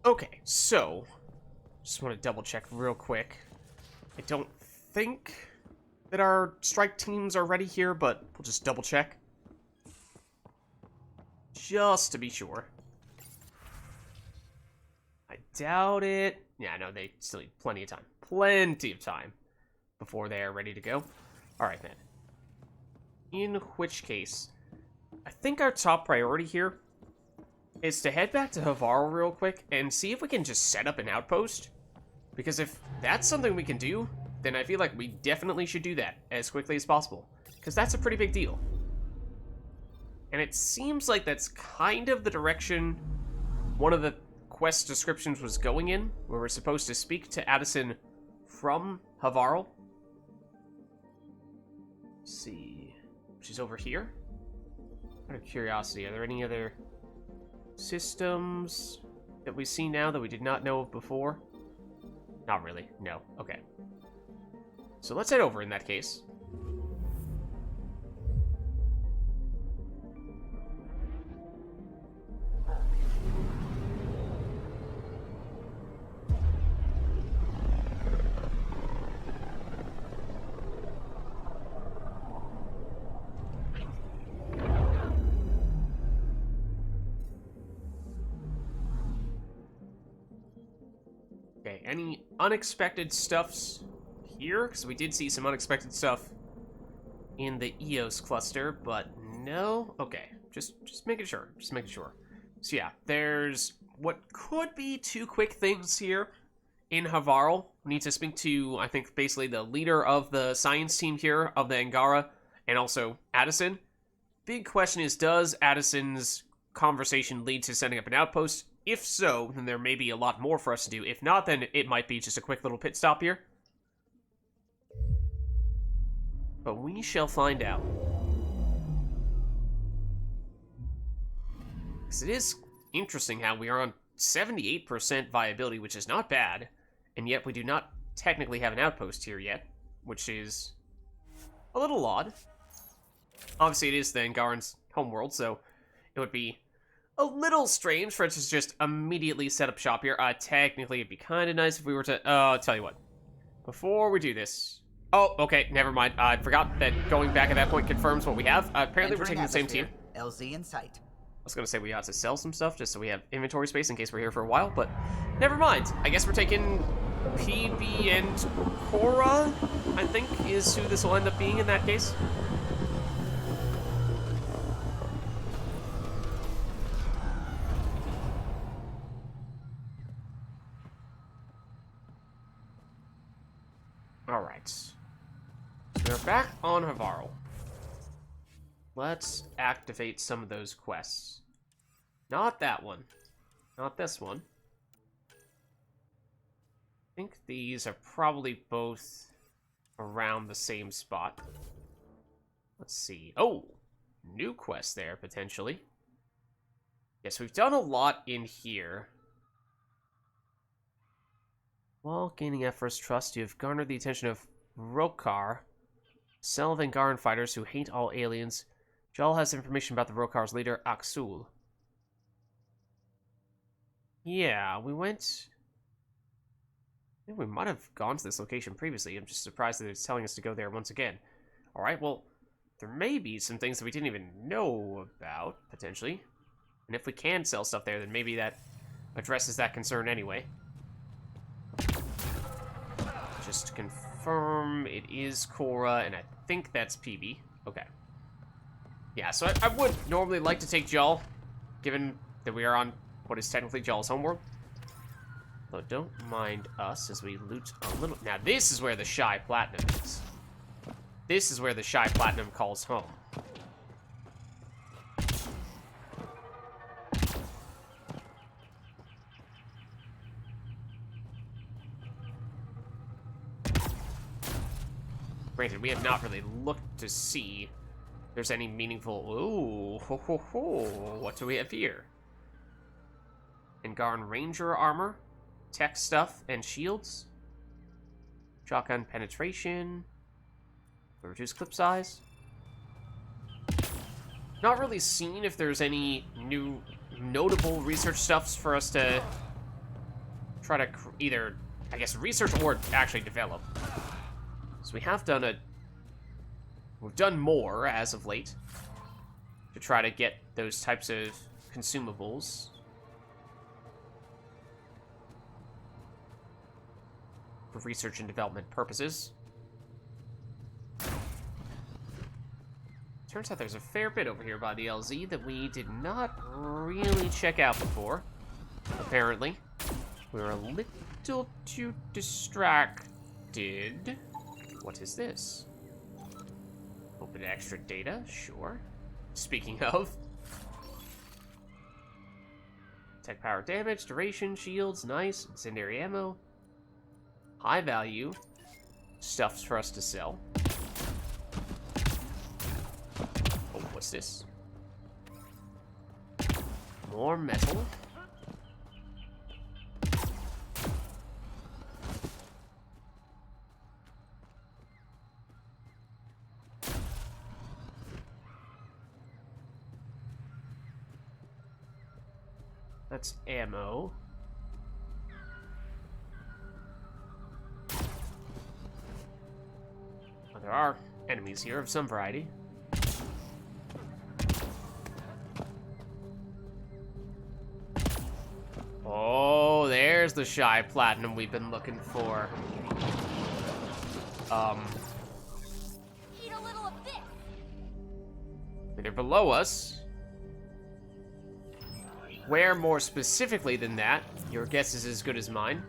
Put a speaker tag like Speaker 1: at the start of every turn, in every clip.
Speaker 1: Okay, so just want to double check real quick. I don't think that our strike teams are ready here, but we'll just double check. Just to be sure. I doubt it. Yeah, no, they still need plenty of time. Plenty of time before they are ready to go. Alright, then. In which case, I think our top priority here is to head back to Havaro real quick and see if we can just set up an outpost. Because if that's something we can do, then I feel like we definitely should do that as quickly as possible. Because that's a pretty big deal. And it seems like that's kind of the direction one of the quest descriptions was going in, where we're supposed to speak to Addison from Havaro. Let's see. She's over here. Out of curiosity, are there any other systems that we see now that we did not know of before? Not really. No. Okay. So let's head over in that case. Okay, any unexpected stuffs here? Because we did see some unexpected stuff in the EOS cluster, but no? Okay, just making sure. Just making sure. So yeah, there's what could be two quick things here in Havaro. We need to speak to, I think, basically the leader of the science team here, of the Angara, and also Addison. Big question is, does Addison's conversation lead to setting up an outpost? If so, then there may be a lot more for us to do. If not, then it might be just a quick little pit stop here. But we shall find out. Because it is interesting how we are on 78% viability, which is not bad, and yet we do not technically have an outpost here yet, which is a little odd. Obviously, it is the Angaran's homeworld, so it would be a little strange for us to just immediately set up shop here. Technically, it'd be kind of nice if we were to... I'll tell you what. Before we do this... Oh, okay, never mind. I forgot that going back at that point confirms what we have. Apparently, we're taking the same team.
Speaker 2: LZ in sight.
Speaker 1: I was going to say we ought to sell some stuff just so we have inventory space in case we're here for a while, but never mind. I guess we're taking PB and Cora, I think, is who this will end up being in that case. Alright. We're back on Havaro. Let's activate some of those quests. Not that one. Not this one. I think these are probably both around the same spot. Let's see. Oh! New quest there, potentially. Yes, we've done a lot in here. While gaining Ephra's trust, you have garnered the attention of Rokar, cell of Angaran fighters who hate all aliens. Jal has information about the Rokar's leader, Aksul. Yeah, we went... I think we might have gone to this location previously. I'm just surprised that it's telling us to go there once again. Alright, well, there may be some things that we didn't even know about, potentially. And if we can sell stuff there, then maybe that addresses that concern anyway. Just to confirm, it is Cora, and I think that's PB. Okay. Yeah, so I would normally like to take Jal, given that we are on what is technically Jal's homeworld. Though don't mind us as we loot a little... Now, this is where the Shy Platinum is. This is where the Shy Platinum calls home. Granted, we have not really looked to see if there's any meaningful... Ooh, ho, ho, ho. What do we have here? Angaran Ranger armor, tech stuff, and shields. Shotgun penetration. Reduced clip size. Not really seen if there's any new notable research stuffs for us to try to either, I guess, research or actually develop. So we have done we've done more as of late to try to get those types of consumables. For research and development purposes. Turns out there's a fair bit over here by the LZ that we did not really check out before. Apparently. We were a little too distracted. What is this? Open extra data? Sure. Speaking of. Tech power damage, duration, shields, nice. Incendiary ammo. High value. Stuffs for us to sell. Oh, what's this? More metal. That's ammo. Well, there are enemies here of some variety. Oh, there's the shy platinum we've been looking for.
Speaker 2: Eat a little of this.
Speaker 1: They're below us. Where more specifically than that? Your guess is as good as mine.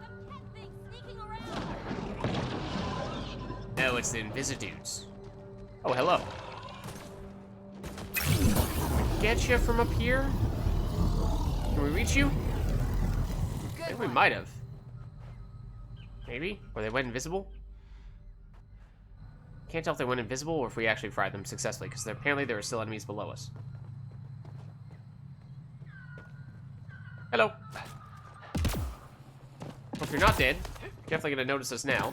Speaker 1: No, it's the Invisidudes. Oh, hello. Get you from up here? Can we reach you? I think we might have. Maybe? Or they went invisible? Can't tell if they went invisible or if we actually fried them successfully, because apparently there are still enemies below us. Hello. Well, if you're not dead, you're definitely gonna notice us now.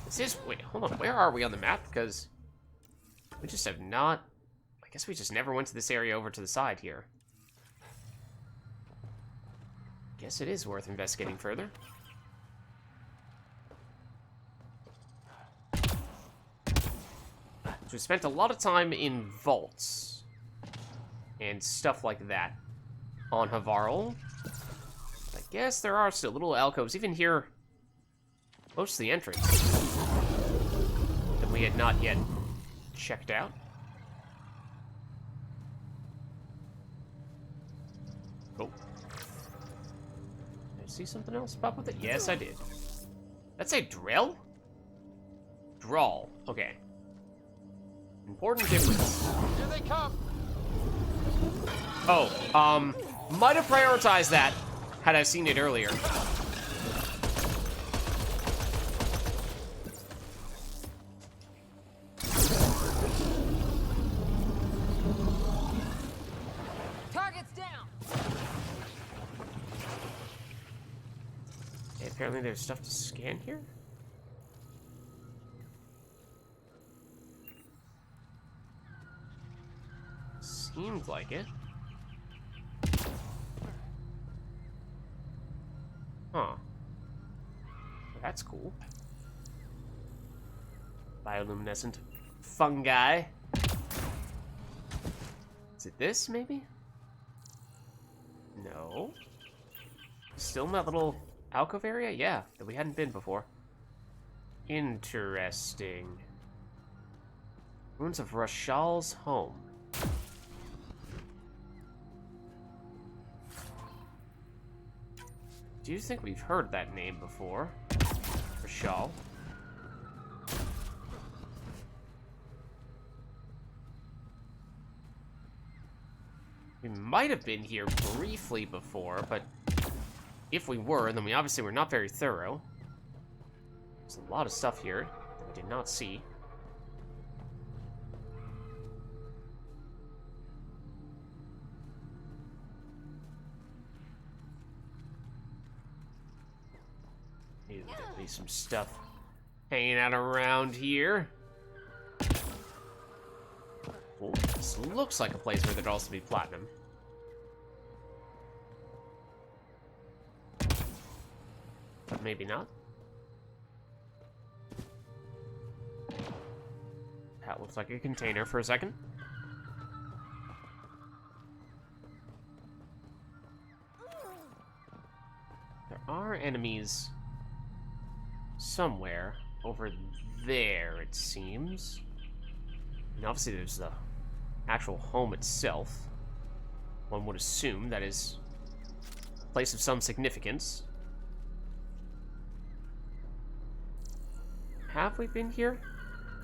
Speaker 1: This is... Wait, hold on. Where are we on the map? Because we just have not... I guess we just never went to this area over to the side here. Guess it is worth investigating further. So we spent a lot of time in vaults. And stuff like that on Havarl. I guess there are still little alcoves, even here, close to the entrance, that we had not yet checked out. Oh. Did I see something else pop with it? Yes, I did. That's a drill? Drawl. Okay. Important difference.
Speaker 3: Here they come.
Speaker 1: Oh, might have prioritized that had I seen it earlier.
Speaker 2: Target's down.
Speaker 1: Okay, apparently there's stuff to scan here. Seemed like it. Huh. That's cool. Bioluminescent fungi. Is it this, maybe? No. Still in that little alcove area? Yeah, that we hadn't been before. Interesting. Ruins of Rashal's home. Do you think we've heard that name before? Rashal. We might have been here briefly before, but if we were, then we obviously were not very thorough. There's a lot of stuff here that we did not see. There'll be some stuff hanging out around here. Well, this looks like a place where there'd also be platinum. maybe not. That looks like a container for a second. There are enemies somewhere over there, it seems. And obviously there's the actual home itself. One would assume that is a place of some significance. Have we been here?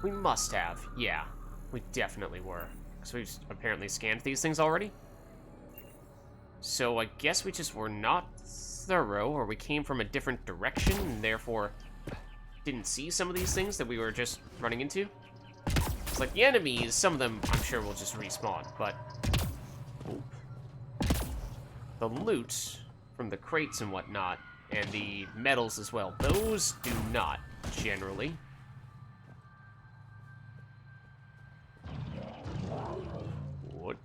Speaker 1: We must have. Yeah, we definitely were. Because we've apparently scanned these things already. So I guess we just were not thorough, or we came from a different direction, and therefore didn't see some of these things that we were just running into. It's like the enemies, some of them I'm sure will just respawn, but the loot from the crates and whatnot, and the medals as well, those do not, generally. What?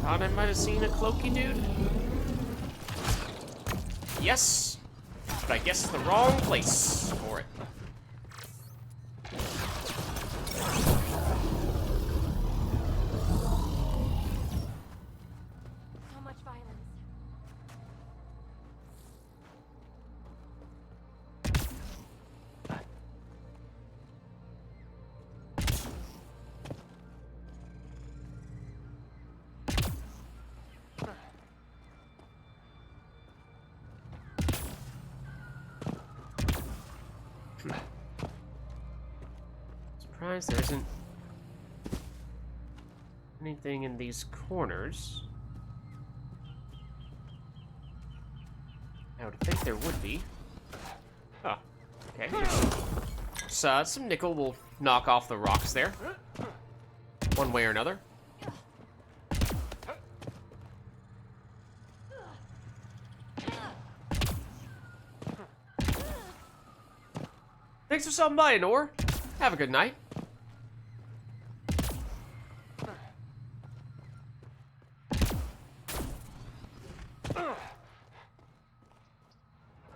Speaker 1: Thought I might have seen a cloaky dude. Yes, but I guess it's the wrong place for it.
Speaker 2: So much violence.
Speaker 1: Surprised there isn't anything in these corners. I would think there would be. Oh, okay. Some nickel will knock off the rocks there, one way or another. Thanks for stopping by, Nor. Have a good night.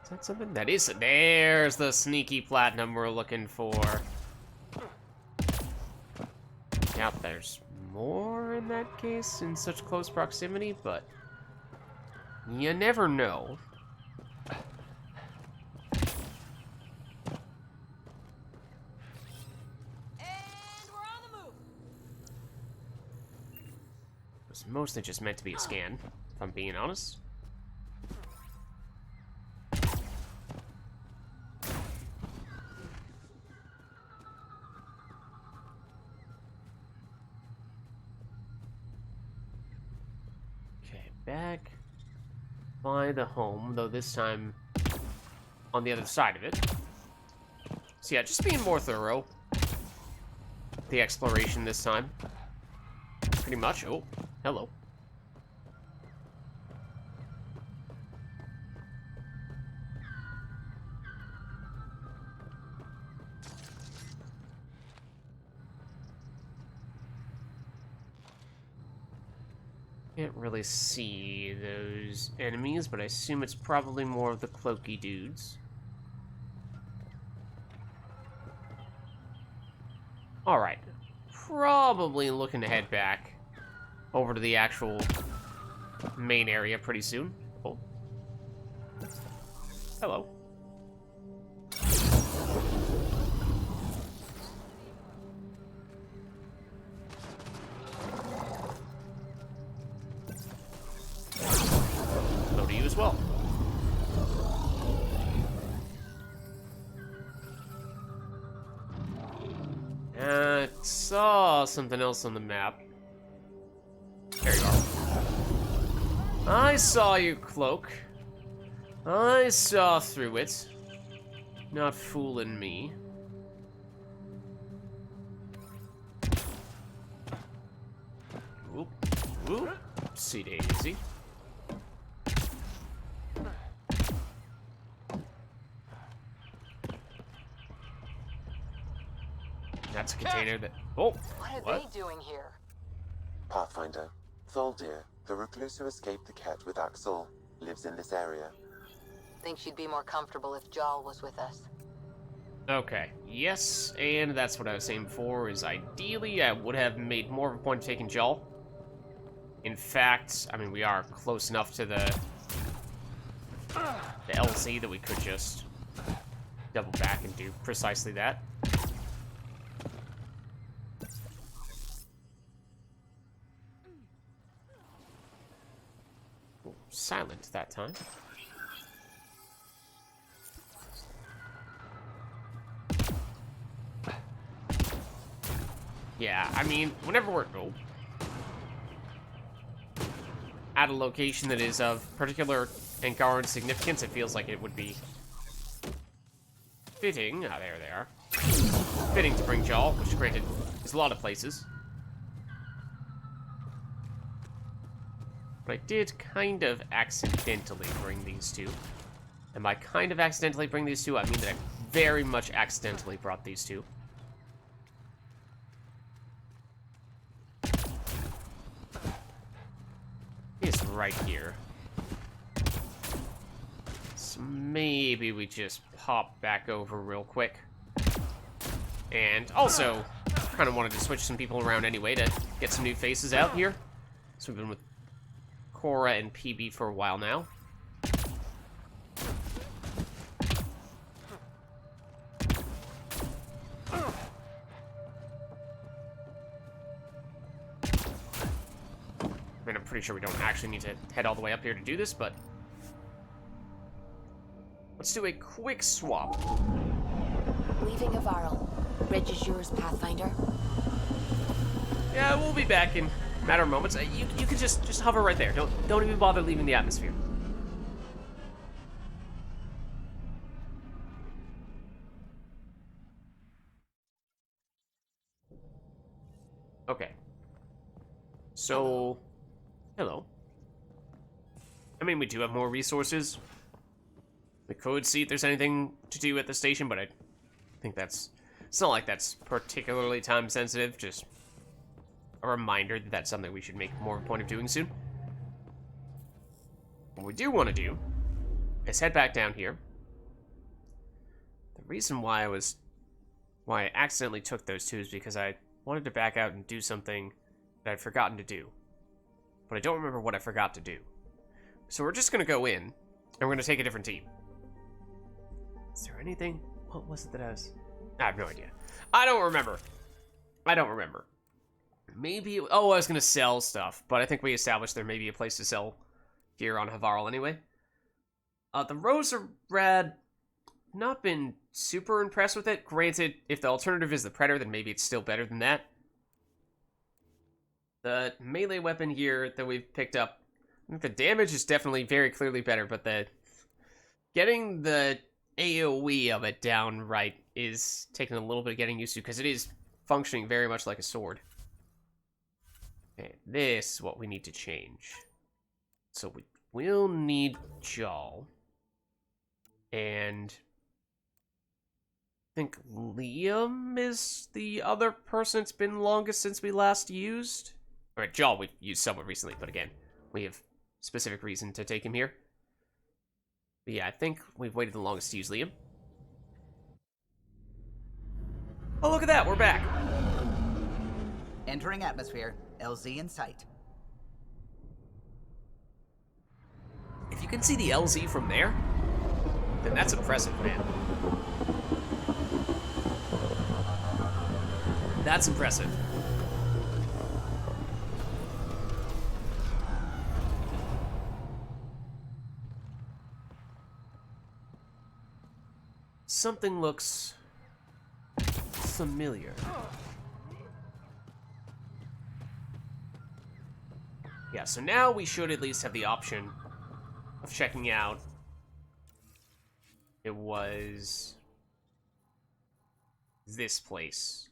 Speaker 1: Is that something? That is. There's the sneaky platinum we're looking for. Yep, there's more in that case in such close proximity, but you never know.
Speaker 2: And we're on the move.
Speaker 1: It was mostly just meant to be a scan, if I'm being honest. Back by the home, though this time on the other side of it. So yeah, just being more thorough. The exploration this time. Pretty much. Oh, hello. Can't really see those enemies, but I assume it's probably more of the cloaky dudes. Alright. Probably looking to head back over to the actual main area pretty soon. Oh. Hello. Well, I saw something else on the map. There you are. I saw your cloak. I saw through it. Not fooling me. Whoop, whoop. See daisy. That's a container that... Oh!
Speaker 2: What are they doing here?
Speaker 3: Pathfinder, Thaldir, The recluse who escaped the cat with Axel lives in this area.
Speaker 4: Think she'd be more comfortable if Jal was with us.
Speaker 1: Okay, yes, and that's what I was saying before, is ideally I would have made more of a point of taking Jal. In fact, I mean, we are close enough to the LZ that we could just double back and do precisely that. Ooh, silent that time. Yeah, I mean, whenever we're at a location that is of particular and current significance, it feels like it would be fitting. Ah, there they are. Fitting to bring Jal, which granted is a lot of places. But I did kind of accidentally bring these two. And by kind of accidentally bring these two, I mean that I very much accidentally brought these two. It's right here. So maybe we just pop back over real quick. And also, kind of wanted to switch some people around anyway to get some new faces out here. So we've been with Cora and PB for a while now. I mean, I'm pretty sure we don't actually need to head all the way up here to do this, but let's do a quick swap.
Speaker 2: Leaving Avarl. Reg is yours, Pathfinder.
Speaker 1: Yeah, we'll be back in a matter of moments. You can just hover right there. Don't even bother leaving the atmosphere. Okay. So, hello. I mean, we do have more resources. We could see if there's anything to do at the station, but I think it's not like that's particularly time sensitive. Just a reminder that that's something we should make more of a point of doing soon. What we do want to do is head back down here. The reason why I accidentally took those two is because I wanted to back out and do something that I'd forgotten to do. But I don't remember what I forgot to do. So we're just going to go in, and we're going to take a different team. Is there anything? What was it that I was... I have no idea. I don't remember. Maybe... Oh, I was going to sell stuff, but I think we established there may be a place to sell gear on Havarl anyway. The Rose are rad. Not been super impressed with it. Granted, if the alternative is the Predator, then maybe it's still better than that. The melee weapon here that we've picked up, I think the damage is definitely very clearly better, but getting the AoE of it down right is taking a little bit of getting used to, because it is functioning very much like a sword. Okay, this is what we need to change. So we will need Jal. And I think Liam is the other person it's been longest since we last used. Alright, Jal we've used somewhat recently, but again, we have specific reason to take him here. But yeah, I think we've waited the longest to use Liam. Oh, look at that, we're back.
Speaker 5: Entering atmosphere, LZ in sight.
Speaker 1: If you can see the LZ from there, then that's impressive, man. That's impressive. Something looks familiar. Yeah, so now we should at least have the option of checking out. It was this place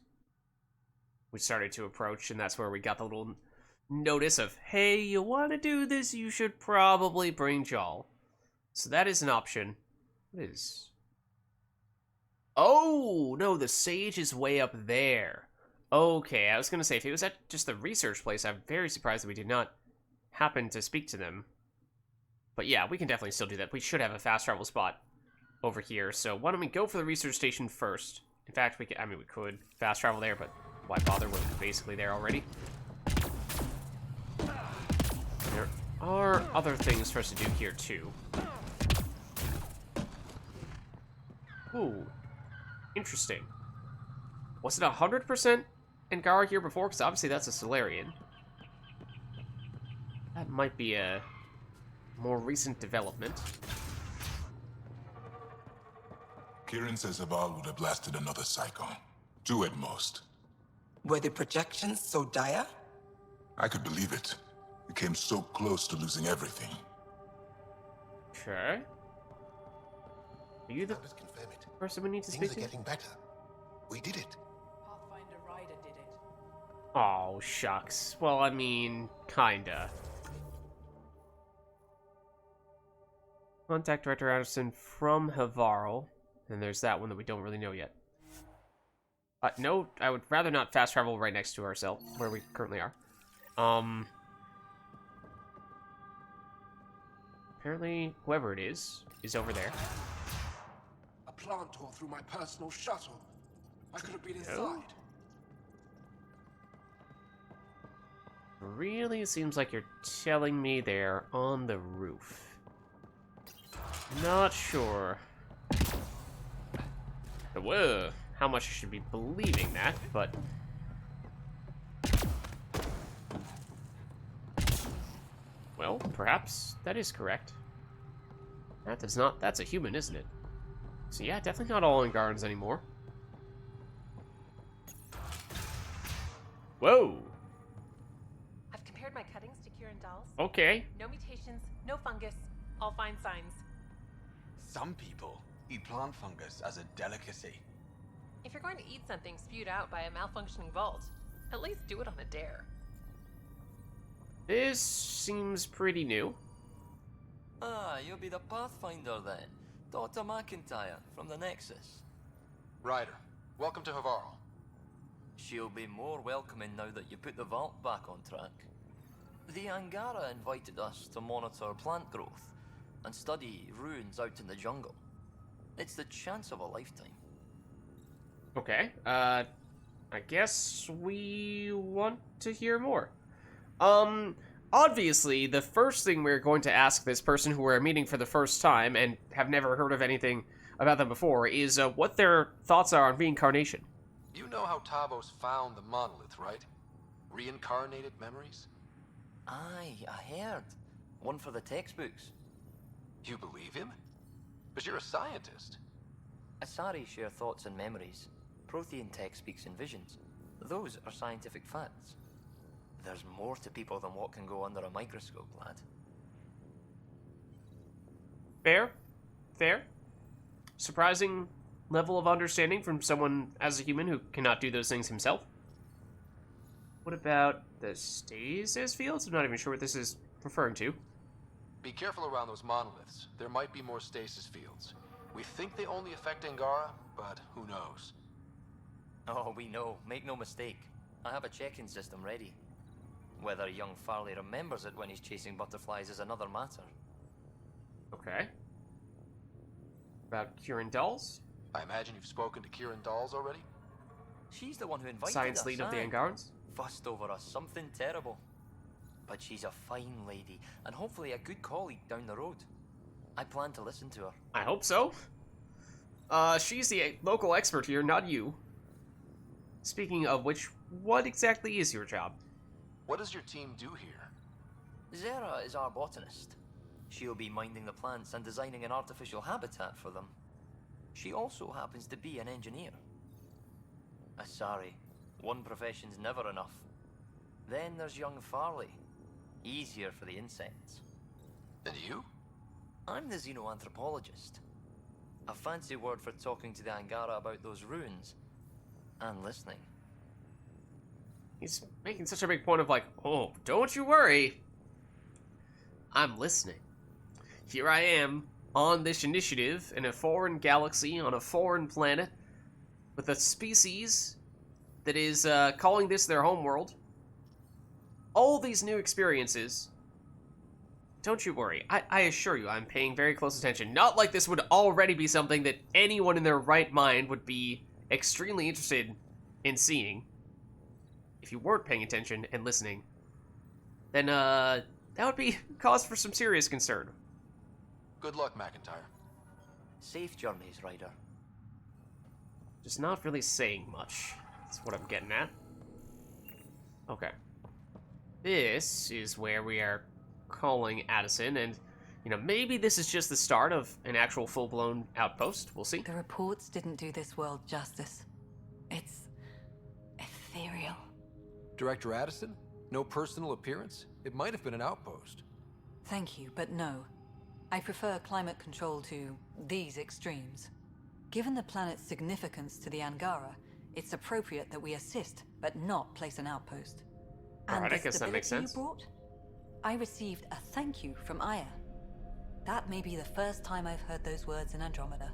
Speaker 1: we started to approach, and that's where we got the little notice of, hey, you want to do this, you should probably bring Jal. So that is an option. What is... Oh, no, the sage is way up there. Okay, I was going to say, if it was at just the research place, I'm very surprised that we did not happen to speak to them. But yeah, we can definitely still do that. We should have a fast travel spot over here. So why don't we go for the research station first? In fact, we could fast travel there, but why bother? We're basically there already. There are other things for us to do here, too. Ooh. Interesting. Was it 100% Angara here before? Because obviously that's a Solarian. That might be a more recent development.
Speaker 6: Kieran says Aval would have blasted another cyclone. 2 at most.
Speaker 7: Were the projections so dire?
Speaker 6: I could believe it. We came so close to losing everything.
Speaker 1: Okay. Are you the
Speaker 8: Numbers confirm it.
Speaker 1: person we need to
Speaker 8: Things
Speaker 1: speak
Speaker 8: are
Speaker 1: to?
Speaker 8: getting better. We did it.
Speaker 9: Pathfinder Ryder did it.
Speaker 1: Oh, shucks. Well, I mean, kinda. Contact Director Anderson from Havarl. And there's that one that we don't really know yet. No, I would rather not fast travel right next to ourselves, where we currently are. Apparently, whoever it is over there.
Speaker 8: A plant tore through my personal shuttle. I could have been inside.
Speaker 1: Oh. Really seems like you're telling me they're on the roof. Not sure. Whoa, how much I should be believing that, but... Well, perhaps that is correct. That does not... That's a human, isn't it? So yeah, definitely not all Angarans anymore. Whoa!
Speaker 9: I've compared my cuttings to Kirindal's.
Speaker 1: Okay.
Speaker 9: No mutations, no fungus, all fine signs.
Speaker 10: Some people eat plant fungus as a delicacy.
Speaker 9: If you're going to eat something spewed out by a malfunctioning vault, at least do it on a dare.
Speaker 1: This seems pretty new.
Speaker 11: Ah, you'll be the Pathfinder then. Dr. McIntyre from the Nexus.
Speaker 8: Ryder, welcome to Havarl.
Speaker 11: She'll be more welcoming now that you put the vault back on track. The Angara invited us to monitor plant growth and study ruins out in the jungle. It's the chance of a lifetime.
Speaker 1: Okay, I guess we want to hear more. Obviously, the first thing we're going to ask this person who we're meeting for the first time and have never heard of anything about them before is what their thoughts are on reincarnation.
Speaker 8: You know how Tavos found the monolith, right? Reincarnated memories?
Speaker 11: Aye, I heard. One for the textbooks.
Speaker 8: You believe him? But you're a scientist.
Speaker 11: Asari share thoughts and memories. Prothean tech speaks in visions. Those are scientific facts. There's more to people than what can go under a microscope, lad.
Speaker 1: Fair. Fair. Surprising level of understanding from someone as a human who cannot do those things himself. What about the stasis fields? I'm not even sure what this is referring to.
Speaker 8: Be careful around those monoliths. There might be more stasis fields. We think they only affect Angara, but who knows?
Speaker 11: Oh, we know. Make no mistake. I have a check-in system ready. Whether young Farley remembers it when he's chasing butterflies is another matter.
Speaker 1: Okay. About Kieran Dolls?
Speaker 8: I imagine you've spoken to Kieran Dolls already?
Speaker 11: She's the one who invited
Speaker 1: Science
Speaker 11: us,
Speaker 1: lead of the
Speaker 11: aye.
Speaker 1: Angarans?
Speaker 11: Fussed over us something terrible. But she's a fine lady, and hopefully a good colleague down the road. I plan to listen to her.
Speaker 1: I hope so. She's the local expert here, not you. Speaking of which, what exactly is your job?
Speaker 8: What does your team do here?
Speaker 11: Zera is our botanist. She'll be minding the plants and designing an artificial habitat for them. She also happens to be an engineer. Asari, one profession's never enough. Then there's young Farley. Easier for the insects.
Speaker 8: And you?
Speaker 11: I'm the xenoanthropologist. A fancy word for talking to the Angara about those ruins. And listening.
Speaker 1: He's making such a big point of like, oh, don't you worry. I'm listening. Here I am, on this initiative, in a foreign galaxy, on a foreign planet, with a species that is calling this their homeworld. All these new experiences, don't you worry. I assure you, I'm paying very close attention. Not like this would already be something that anyone in their right mind would be extremely interested in seeing. If you weren't paying attention and listening, then, that would be cause for some serious concern.
Speaker 8: Good luck, McIntyre.
Speaker 11: Safe journeys, Ryder.
Speaker 1: Just not really saying much. That's what I'm getting at. Okay. This is where we are calling Addison, and, you know, maybe this is just the start of an actual full-blown outpost. We'll see.
Speaker 12: The reports didn't do this world justice. It's ethereal.
Speaker 8: Director Addison? No personal appearance? It might have been an outpost.
Speaker 12: Thank you, but no. I prefer climate control to these extremes. Given the planet's significance to the Angara, it's appropriate that we assist, but not place an outpost.
Speaker 1: Alright, I
Speaker 12: the
Speaker 1: guess that makes
Speaker 12: stability
Speaker 1: sense.
Speaker 12: You brought? I received a thank you from Aya. That may be the first time I've heard those words in Andromeda.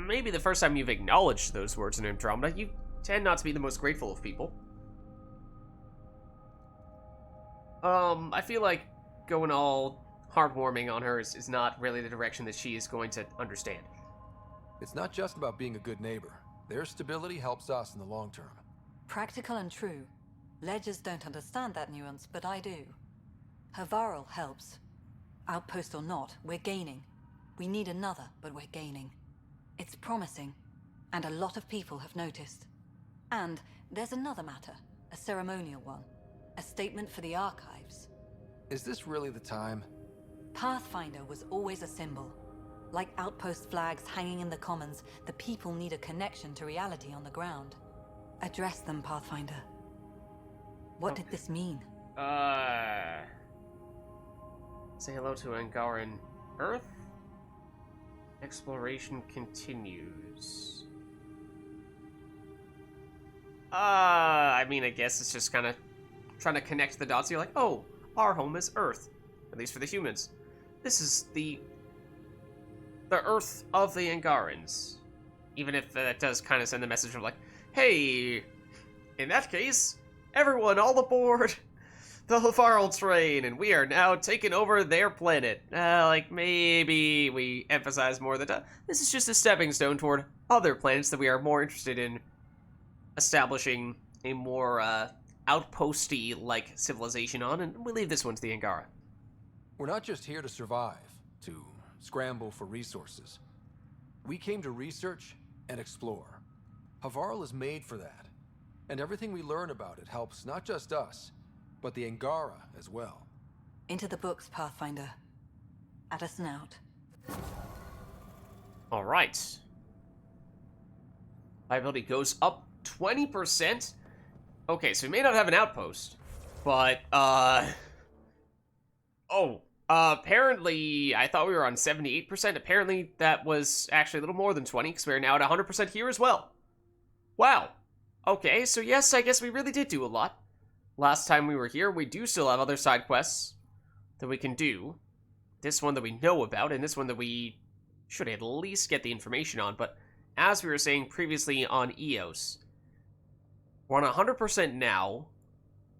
Speaker 1: Maybe the first time you've acknowledged those words in Andromeda. You tend not to be the most grateful of people. I feel like going all heartwarming on her is not really the direction that she is going to understand.
Speaker 8: It's not just about being a good neighbor. Their stability helps us in the long term.
Speaker 12: Practical and true. Ledgers don't understand that nuance, but I do. Havarl helps. Outpost or not, we're gaining. We need another, but we're gaining. It's promising, and a lot of people have noticed. And there's another matter, a ceremonial one. A statement for the archives.
Speaker 8: Is this really the time?
Speaker 12: Pathfinder was always a symbol. Like outpost flags hanging in the commons, the people need a connection to reality on the ground. Address them, Pathfinder. What did this mean?
Speaker 1: Say hello to Angaran Earth. Exploration continues. I mean, I guess it's just kind of trying to connect the dots. You're like, oh, our home is Earth. At least for the humans. This is the Earth of the Angarans. Even if that does kind of send the message of like, hey, in that case, everyone all aboard the Havarl train, and we are now taking over their planet. Like, maybe we emphasize more that this is just a stepping stone toward other planets that we are more interested in establishing a more, outposty-like civilization on, and we leave this one to the Angara.
Speaker 8: We're not just here to survive, to scramble for resources. We came to research and explore. Havarl is made for that, and everything we learn about it helps not just us, but the Angara as well.
Speaker 12: Into the books, Pathfinder. Addison out.
Speaker 1: Alright. Viability goes up 20%. Okay, so we may not have an outpost, but, apparently, I thought we were on 78%. Apparently, that was actually a little more than 20, because we're now at 100% here as well. Wow. Okay, so yes, I guess we really did do a lot. Last time we were here, we do still have other side quests that we can do. This one that we know about, and this one that we should at least get the information on, but as we were saying previously on EOS, we're on 100% now.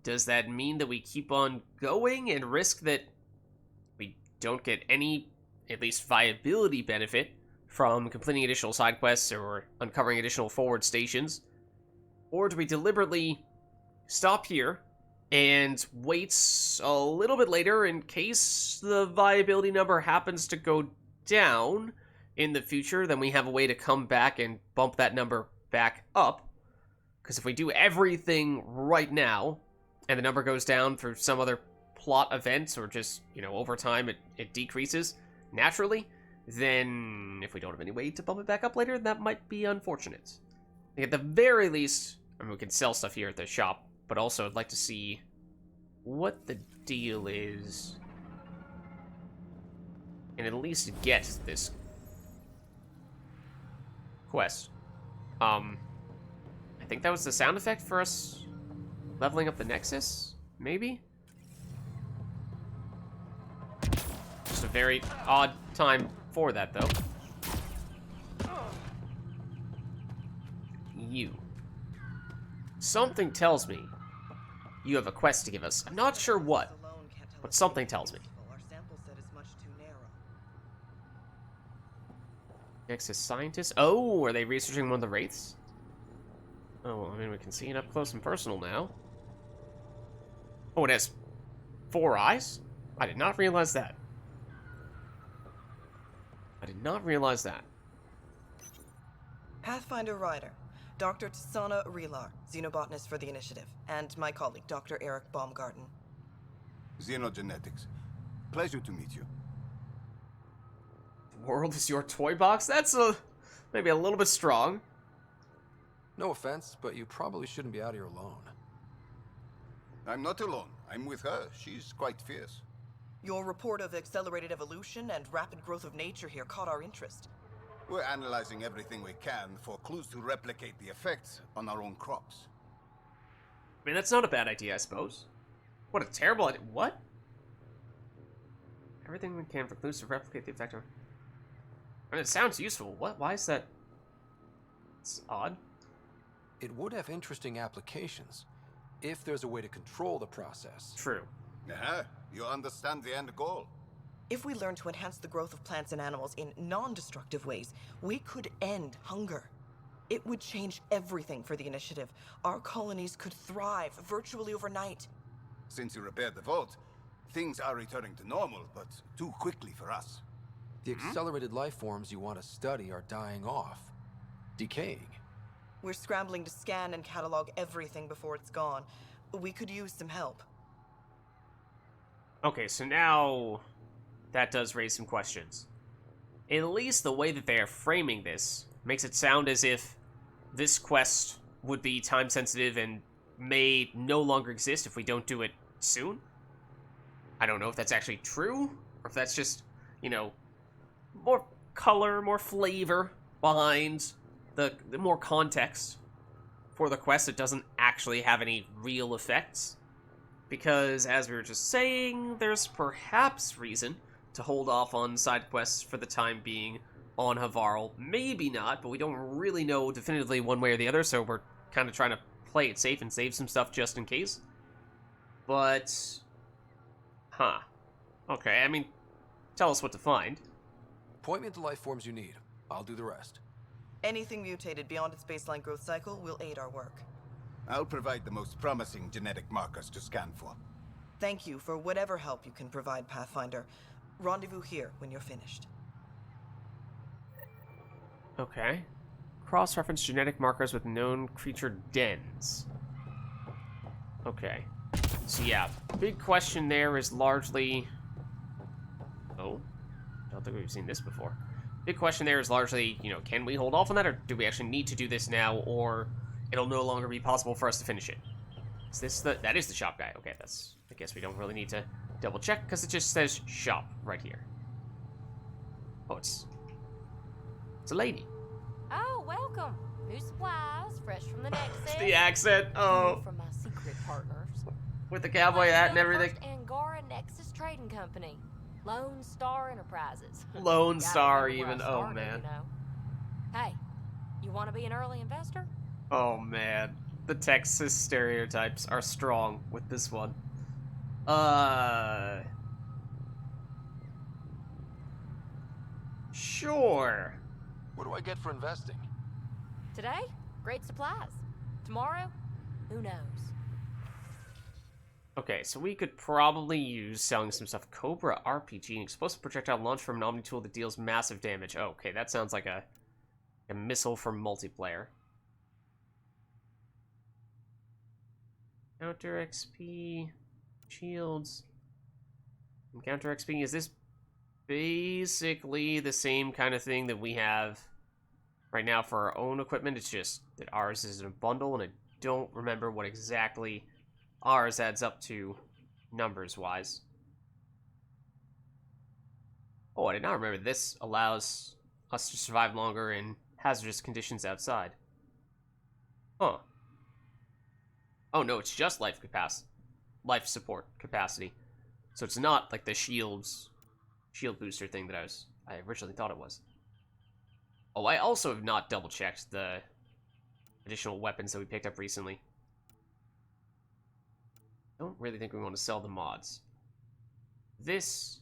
Speaker 1: Does that mean that we keep on going and risk that we don't get any, at least viability benefit from completing additional side quests or uncovering additional forward stations? Or do we deliberately stop here and wait a little bit later in case the viability number happens to go down in the future? Then we have a way to come back and bump that number back up. Because if we do everything right now, and the number goes down through some other plot events, or just, you know, over time it decreases naturally, then if we don't have any way to bump it back up later, that might be unfortunate. At the very least, I mean, we can sell stuff here at the shop, but also I'd like to see what the deal is, and at least get this quest. I think that was the sound effect for us leveling up the Nexus, maybe? Just a very odd time for that, though. You. Something tells me you have a quest to give us. I'm not sure what. but something tells me.
Speaker 7: Our sample set is much too narrow.
Speaker 1: Next is scientists. Oh, are they researching one of the wraiths? Oh, well, I mean, we can see it up close and personal now. Oh, it has 4 eyes? I did not realize that. I did not realize that.
Speaker 7: Pathfinder Ryder, Dr. Tsana Relar, xenobotanist for the Initiative, and my colleague, Dr. Eric Baumgarten.
Speaker 13: Xenogenetics. Pleasure to meet you.
Speaker 1: The world is your toy box? That's maybe a little bit strong.
Speaker 8: No offense, but you probably shouldn't be out here alone.
Speaker 13: I'm not alone. I'm with her. She's quite fierce.
Speaker 7: Your report of accelerated evolution and rapid growth of nature here caught our interest.
Speaker 13: We're analyzing everything we can for clues to replicate the effects on our own crops.
Speaker 1: I mean, that's not a bad idea, I suppose. What a terrible idea. What? Everything we can for clues to replicate the effect on... I mean, it sounds useful. What? Why is that... It's odd.
Speaker 8: It would have interesting applications if there's a way to control the process.
Speaker 1: True.
Speaker 13: Uh-huh. You understand the end goal.
Speaker 7: If we learn to enhance the growth of plants and animals in non-destructive ways, we could end hunger. It would change everything for the Initiative. Our colonies could thrive virtually overnight.
Speaker 13: Since you repaired the vault, things are returning to normal, but too quickly for us.
Speaker 8: The accelerated life forms you want to study are dying off, decaying.
Speaker 7: We're scrambling to scan and catalog everything before it's gone. We could use some help.
Speaker 1: Okay, so now that does raise some questions. At least the way that they are framing this makes it sound as if this quest would be time sensitive and may no longer exist if we don't do it soon. I don't know if that's actually true, or if that's just, you know, more color, more flavor behind the more context for the quest that doesn't actually have any real effects. Because, as we were just saying, there's perhaps reason to hold off on side quests for the time being on Havarl. Maybe not, but we don't really know definitively one way or the other, so we're kind of trying to play it safe and save some stuff just in case. But... Huh. Okay, I mean, tell us what to find.
Speaker 8: Point me to life forms you need. I'll do the rest.
Speaker 7: Anything mutated beyond its baseline growth cycle will aid our work.
Speaker 13: I'll provide the most promising genetic markers to scan for.
Speaker 7: Thank you for whatever help you can provide, Pathfinder. Rendezvous here when you're finished.
Speaker 1: Okay. Cross-reference genetic markers with known creature dens. Okay. So yeah, big question there is largely... Oh? I don't think we've seen this before. Big question there is largely, you know, can we hold off on that, or do we actually need to do this now, or it'll no longer be possible for us to finish it? Is this the... That is the shop guy. Okay, that's... I guess we don't really need to double check, because it just says shop right here. Oh, it's a lady.
Speaker 2: Oh, welcome. New supplies, fresh from the Nexus.
Speaker 1: The accent. Oh.
Speaker 2: From my secret partners.
Speaker 1: With the cowboy hat and everything.
Speaker 2: First Angora Nexus Trading Company. Lone Star Enterprises.
Speaker 1: Lone Star,
Speaker 2: Gotta remember
Speaker 1: even.
Speaker 2: where I
Speaker 1: Oh,
Speaker 2: started,
Speaker 1: man.
Speaker 2: you know. Hey, you want to be an early investor?
Speaker 1: Oh, man. The Texas stereotypes are strong with this one. Sure.
Speaker 8: What do I get for investing?
Speaker 2: Today, great supplies. Tomorrow, who knows?
Speaker 1: Okay, so we could probably use selling some stuff. Cobra RPG, an explosive projectile launched from an Omni tool that deals massive damage. Oh, okay, that sounds like a missile for multiplayer. Counter XP, shields, Encounter XP. Is this basically the same kind of thing that we have right now for our own equipment? It's just that ours is in a bundle, and I don't remember what exactly ours adds up to numbers-wise. Oh, I did not remember this allows us to survive longer in hazardous conditions outside. Huh. Oh no, it's just life support capacity. So it's not like the shield booster thing that I originally thought it was. Oh, I also have not double-checked the additional weapons that we picked up recently. I don't really think we want to sell the mods. this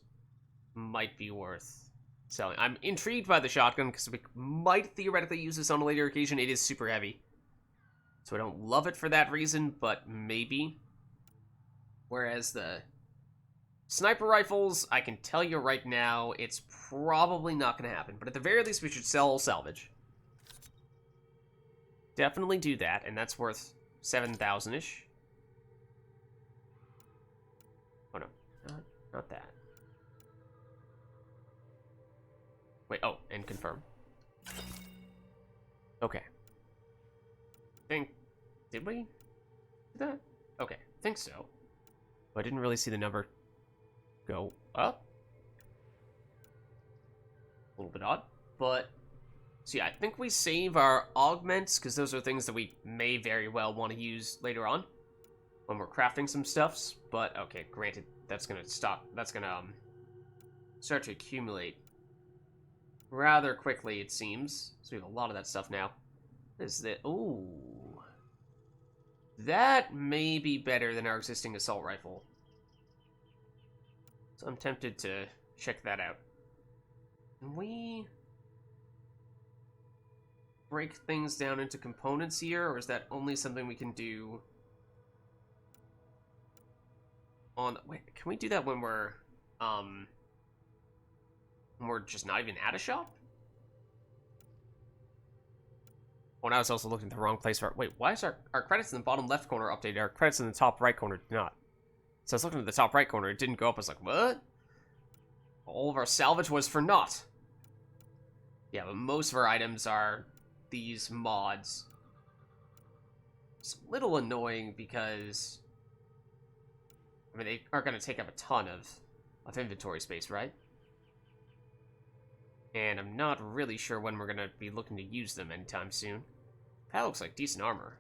Speaker 1: might be worth selling. I'm intrigued by the shotgun because we might theoretically use this on a later occasion. It is super heavy, so I don't love it for that reason, but maybe. Whereas the sniper rifles, I can tell you right now, it's probably not going to happen. But at the very least, we should sell salvage. Definitely do that, and that's worth 7,000-ish. Oh, no. Not that. Wait, oh, and confirm. Okay. Did we do that? Okay, think so. But I didn't really see the number go up. A little bit odd, but... So yeah, I think we save our augments, because those are things that we may very well want to use later on when we're crafting some stuffs. But, okay, granted, that's going to stop. That's going to start to accumulate rather quickly, it seems. So we have a lot of that stuff now. Is that... Ooh. That may be better than our existing assault rifle. So I'm tempted to check that out. Can we break things down into components here, or is that only something we can do on... Wait, can we do that when we're just not even at a shop? Oh, now I was also looking at the wrong place. Wait, why is our credits in the bottom left corner updated? Our credits in the top right corner did not. So I was looking at the top right corner, it didn't go up. I was like, what? All of our salvage was for naught. Yeah, but most of our items are these mods. It's a little annoying because... I mean, they are going to take up a ton of inventory space, right? And I'm not really sure when we're going to be looking to use them anytime soon. That looks like decent armor.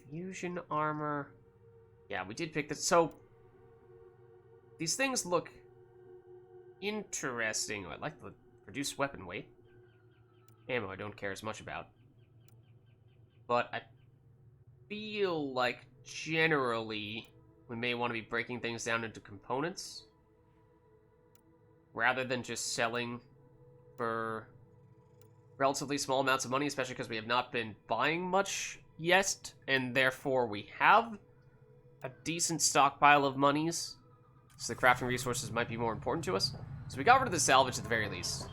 Speaker 1: Fusion armor. Yeah, we did pick this. So, these things look interesting. I like the reduced weapon weight. Ammo I don't care as much about. But I feel like generally we may want to be breaking things down into components rather than just selling for relatively small amounts of money, especially because we have not been buying much yet, and therefore we have a decent stockpile of monies, so the crafting resources might be more important to us. So we got rid of the salvage at the very least.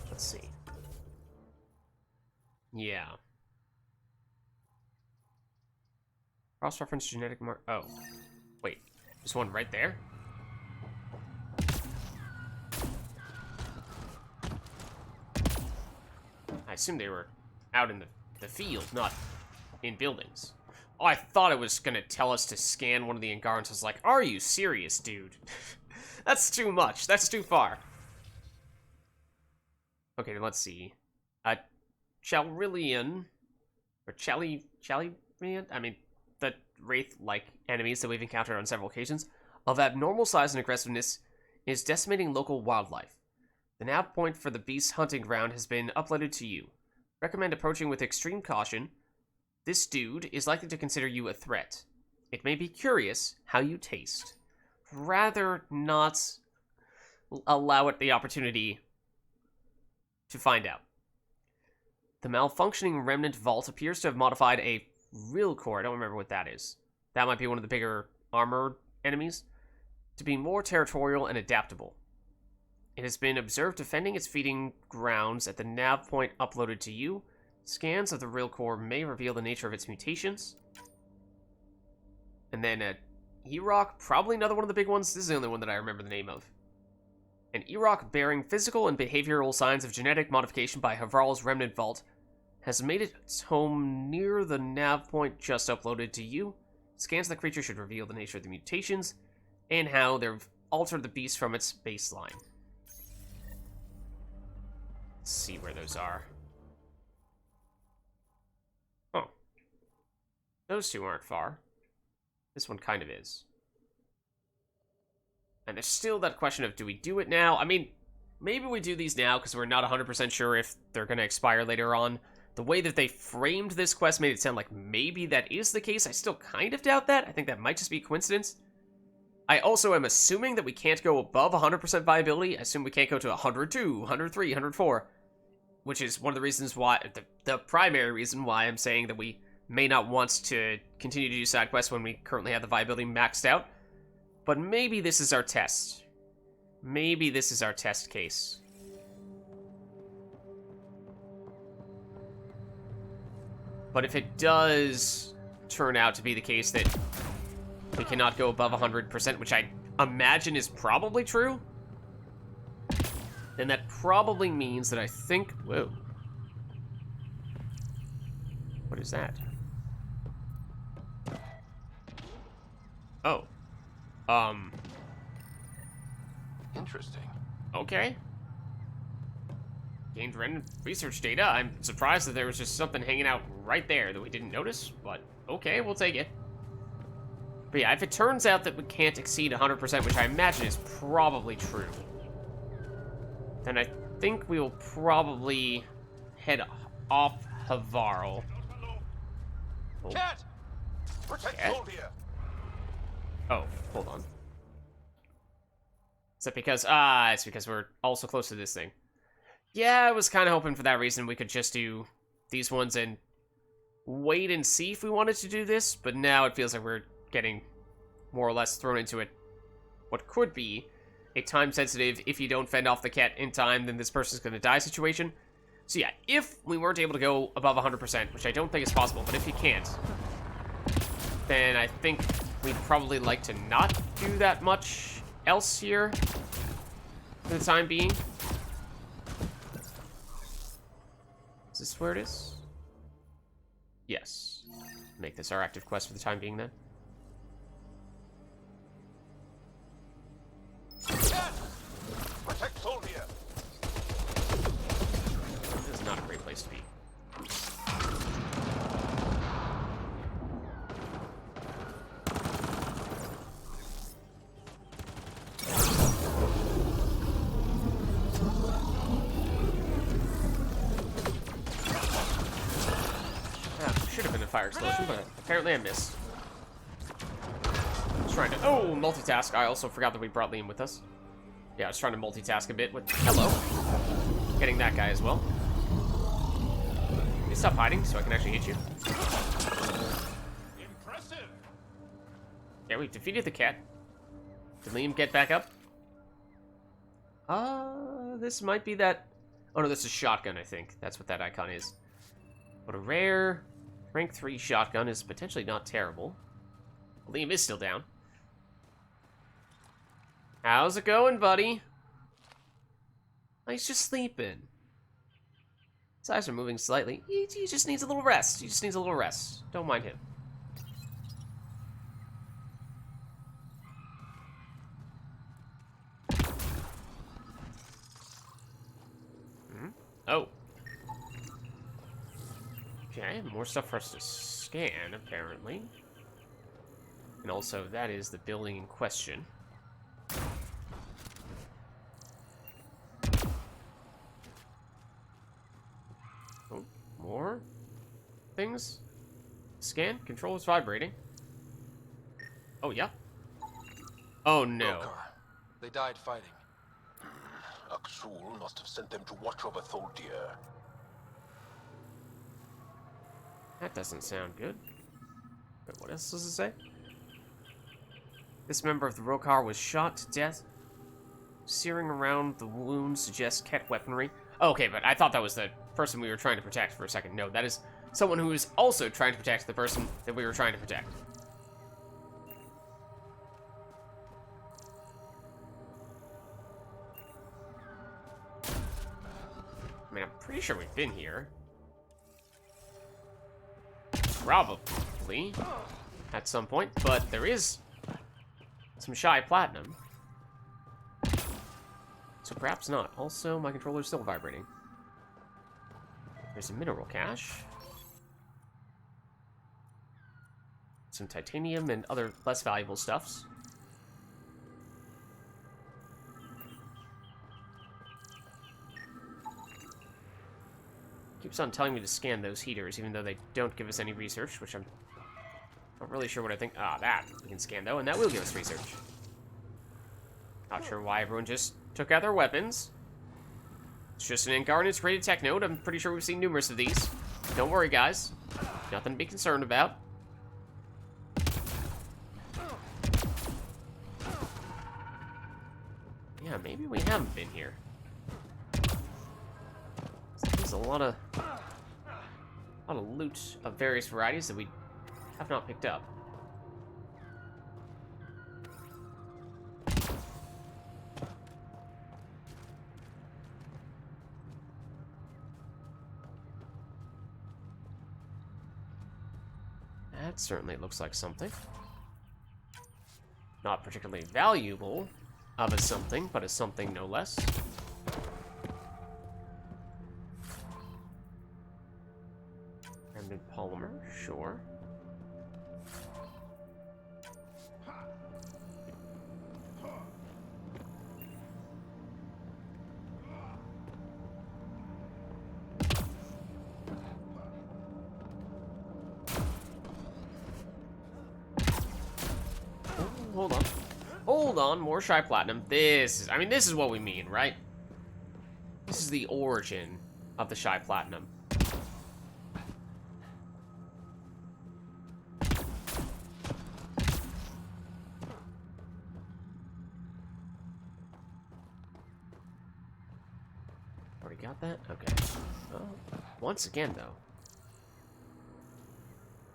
Speaker 1: Let's see. Yeah. Cross-reference genetic mark... Oh. Wait. There's one right there? I assume they were out in the field, not in buildings. Oh, I thought it was going to tell us to scan one of the Angarans. I was like, are you serious, dude? That's too much. That's too far. Okay, let's see. Chalrillian, or Chalilian, I mean, the Wraith-like enemies that we've encountered on several occasions, of abnormal size and aggressiveness, is decimating local wildlife. The nav point for the beast's hunting ground has been uploaded to you. Recommend approaching with extreme caution. This dude is likely to consider you a threat. It may be curious how you taste. Rather not allow it the opportunity to find out. The malfunctioning remnant vault appears to have modified a real core. I don't remember what that is. That might be one of the bigger armored enemies. To be more territorial and adaptable. It has been observed defending its feeding grounds at the nav point uploaded to you. Scans of the real core may reveal the nature of its mutations. And then E-Rock, probably another one of the big ones. This is the only one that I remember the name of. An E-Rock bearing physical and behavioral signs of genetic modification by Havarl's remnant vault has made its home near the nav point just uploaded to you. Scans of the creature should reveal the nature of the mutations and how they've altered the beast from its baseline. Let's see where those are. Oh. Those two aren't far. This one kind of is. And there's still that question of, do we do it now? I mean, maybe we do these now because we're not 100% sure if they're going to expire later on. The way that they framed this quest made it sound like maybe that is the case. I still kind of doubt that. I think that might just be coincidence. I also am assuming that we can't go above 100% viability. I assume we can't go to 102, 103, 104, which is one of the reasons why, the primary reason why I'm saying that we may not want to continue to do side quests when we currently have the viability maxed out. But maybe this is our test. Maybe this is our test case. But if it does turn out to be the case that we cannot go above 100%, which I imagine is probably true, then that probably means that I think... Whoa. What is that? Oh.
Speaker 8: Interesting.
Speaker 1: Okay. Gained random research data. I'm surprised that there was just something hanging out right there that we didn't notice, but okay, we'll take it. But yeah, if it turns out that we can't exceed 100%, which I imagine is probably true, then I think we will probably head off Havarl. Oh.
Speaker 13: Cat! Protect Soldier!
Speaker 1: Oh, hold on. Is that because... Ah, it's because we're also close to this thing. Yeah, I was kind of hoping for that reason we could just do these ones and wait and see if we wanted to do this, but now it feels like we're getting more or less thrown into it. What could be a time-sensitive, if you don't fend off the cat in time, then this person's going to die situation. So yeah, if we weren't able to go above 100%, which I don't think is possible, but if you can't, then I think we'd probably like to not do that much else here for the time being. Is this where it is? Yes. Make this our active quest for the time being, then.
Speaker 13: Protect Soldier!
Speaker 1: This is not a great place to be. Should have been a fire explosion, but apparently I missed. I was trying to... Oh, multitask. I also forgot that we brought Liam with us. Yeah, I was trying to multitask a bit with... Hello. Getting that guy as well. Can you stop hiding so I can actually hit you?
Speaker 13: Impressive!
Speaker 1: Yeah, we defeated the cat. Did Liam get back up? This might be that... Oh no, this is shotgun, I think. That's what that icon is. But a rare... Rank 3 shotgun is potentially not terrible. Liam is still down. How's it going, buddy? Oh, he's just sleeping. His eyes are moving slightly. He just needs a little rest. He just needs a little rest. Don't mind him. Oh. Okay, more stuff for us to scan, apparently. And also, that is the building in question. Oh, more things. Scan. Controller's vibrating. Oh, yeah. Oh, no.
Speaker 8: They died fighting.
Speaker 6: Aksul must have sent them to watch over Tholdir.
Speaker 1: That doesn't sound good. But what else does it say? This member of the Rokar was shot to death. Searing around the wound suggests cat weaponry. Oh, okay, but I thought that was the person we were trying to protect for a second. No, that is someone who is also trying to protect the person that we were trying to protect. I mean, I'm pretty sure we've been here. Probably. At some point, but there is some shy platinum. So perhaps not. Also, my controller's still vibrating. There's a mineral cache. Some titanium and other less valuable stuffs. Keeps on telling me to scan those heaters, even though they don't give us any research, which I'm not really sure what I think. Ah, that. We can scan, though, and that will give us research. Not sure why everyone just took out their weapons. It's just an Incarnate's created tech node. I'm pretty sure we've seen numerous of these. Don't worry, guys. Nothing to be concerned about. Yeah, maybe we haven't been here. There's a lot of loot of various varieties that we have not picked up. That certainly looks like something. Not particularly valuable of a something, but a something no less. Remnant polymer, sure. Hold on. Hold on, more Shy Platinum. This is what we mean, right? This is the origin of the Shy Platinum. Already got that? Okay. Oh, once again, though.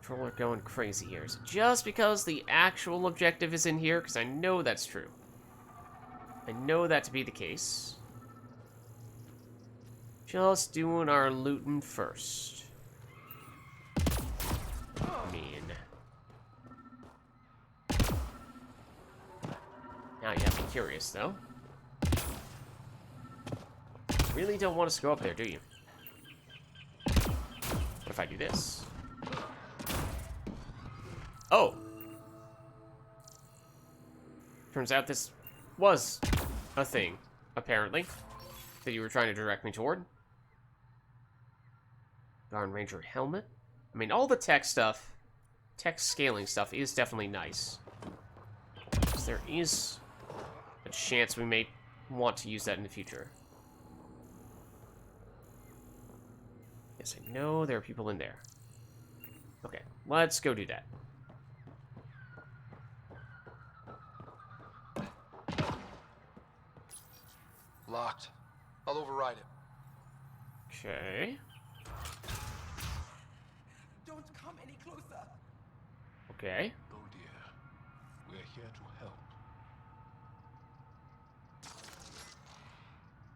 Speaker 1: Controller going crazy here. Is it just because the actual objective is in here? Because I know that's true. I know that to be the case. Just doing our looting first. Now you have to be curious, though. Really don't want us to go up there, do you? What if I do this? Oh! Turns out this was a thing, apparently, that you were trying to direct me toward. Garden Ranger helmet. I mean, all the tech stuff, tech scaling stuff is definitely nice. So there is a chance we may want to use that in the future. Yes, I know there are people in there. Okay, let's go do that.
Speaker 8: Locked. I'll override it.
Speaker 1: Okay.
Speaker 13: Don't come any closer.
Speaker 1: Okay.
Speaker 6: Oh dear. We're here to help.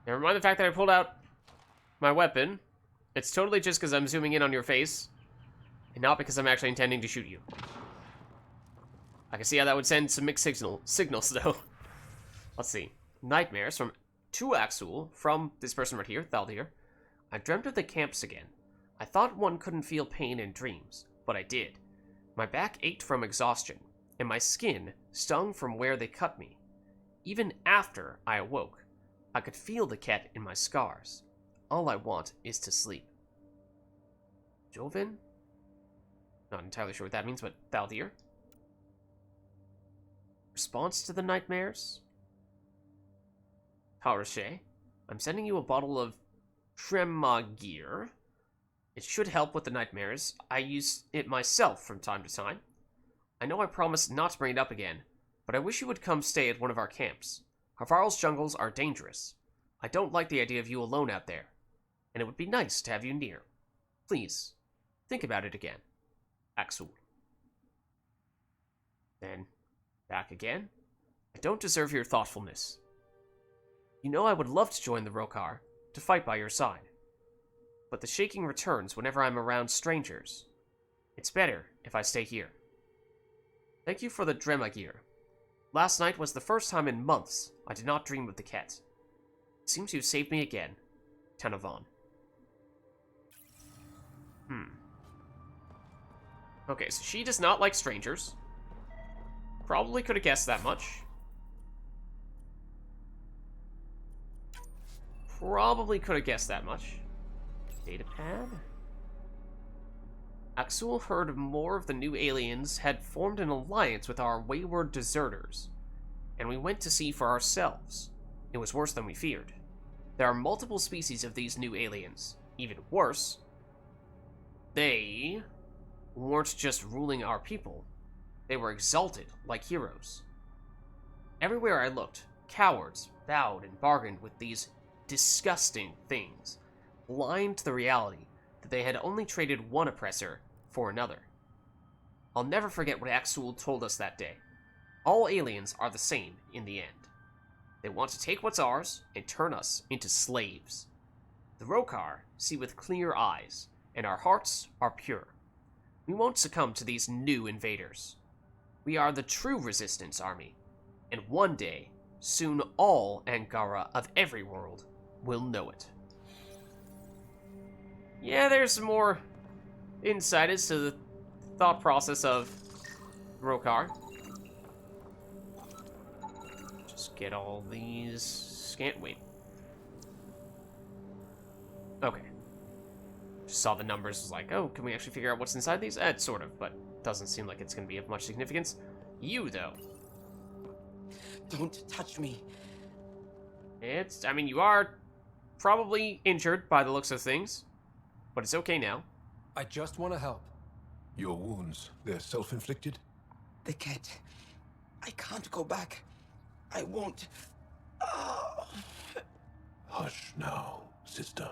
Speaker 1: Never mind the fact that I pulled out my weapon. It's totally just because I'm zooming in on your face, and not because I'm actually intending to shoot you. I can see how that would send some mixed signals, though. Let's see. Nightmares from Axul, from this person right here, Thaldir. I dreamt of the camps again. I thought one couldn't feel pain in dreams, but I did. My back ached from exhaustion, and my skin stung from where they cut me. Even after I awoke, I could feel the cat in my scars. All I want is to sleep. Jovin? Not entirely sure what that means, but Thaldir. Response to the nightmares? Parashe, I'm sending you a bottle of Tremagir. It should help with the nightmares. I use it myself from time to time. I know I promised not to bring it up again, but I wish you would come stay at one of our camps. Havarl's jungles are dangerous. I don't like the idea of you alone out there, and it would be nice to have you near. Please, think about it again. Axul. Then, back again. I don't deserve your thoughtfulness. You know I would love to join the Rokar, to fight by your side. But the shaking returns whenever I'm around strangers. It's better if I stay here. Thank you for the Dremagir. Last night was the first time in months I did not dream of the cat. It seems you saved me again, Tanavan. Okay, so she does not like strangers. Probably could have guessed that much. Probably could have guessed that much. Datapad? Axul heard more of the new aliens had formed an alliance with our wayward deserters, and we went to see for ourselves. It was worse than we feared. There are multiple species of these new aliens. Even worse, they weren't just ruling our people. They were exalted like heroes. Everywhere I looked, cowards bowed and bargained with these disgusting things, blind to the reality that they had only traded one oppressor for another. I'll never forget what Axul told us that day. All aliens are the same in the end. They want to take what's ours and turn us into slaves. The Rokar see with clear eyes, and our hearts are pure. We won't succumb to these new invaders. We are the true resistance army, and one day, soon all Angara of every world will know it. Yeah, there's some more insight as to the thought process of Rokar. Just get all these wait. Okay. Just saw the numbers, was like, oh, can we actually figure out what's inside these? Sort of, but doesn't seem like it's going to be of much significance. You, though.
Speaker 7: Don't touch me.
Speaker 1: I mean, you are probably injured by the looks of things, but it's okay now.
Speaker 8: I just want to help.
Speaker 6: Your wounds, they're self-inflicted?
Speaker 7: The cat. I can't go back. I won't. Oh.
Speaker 6: Hush now, sister.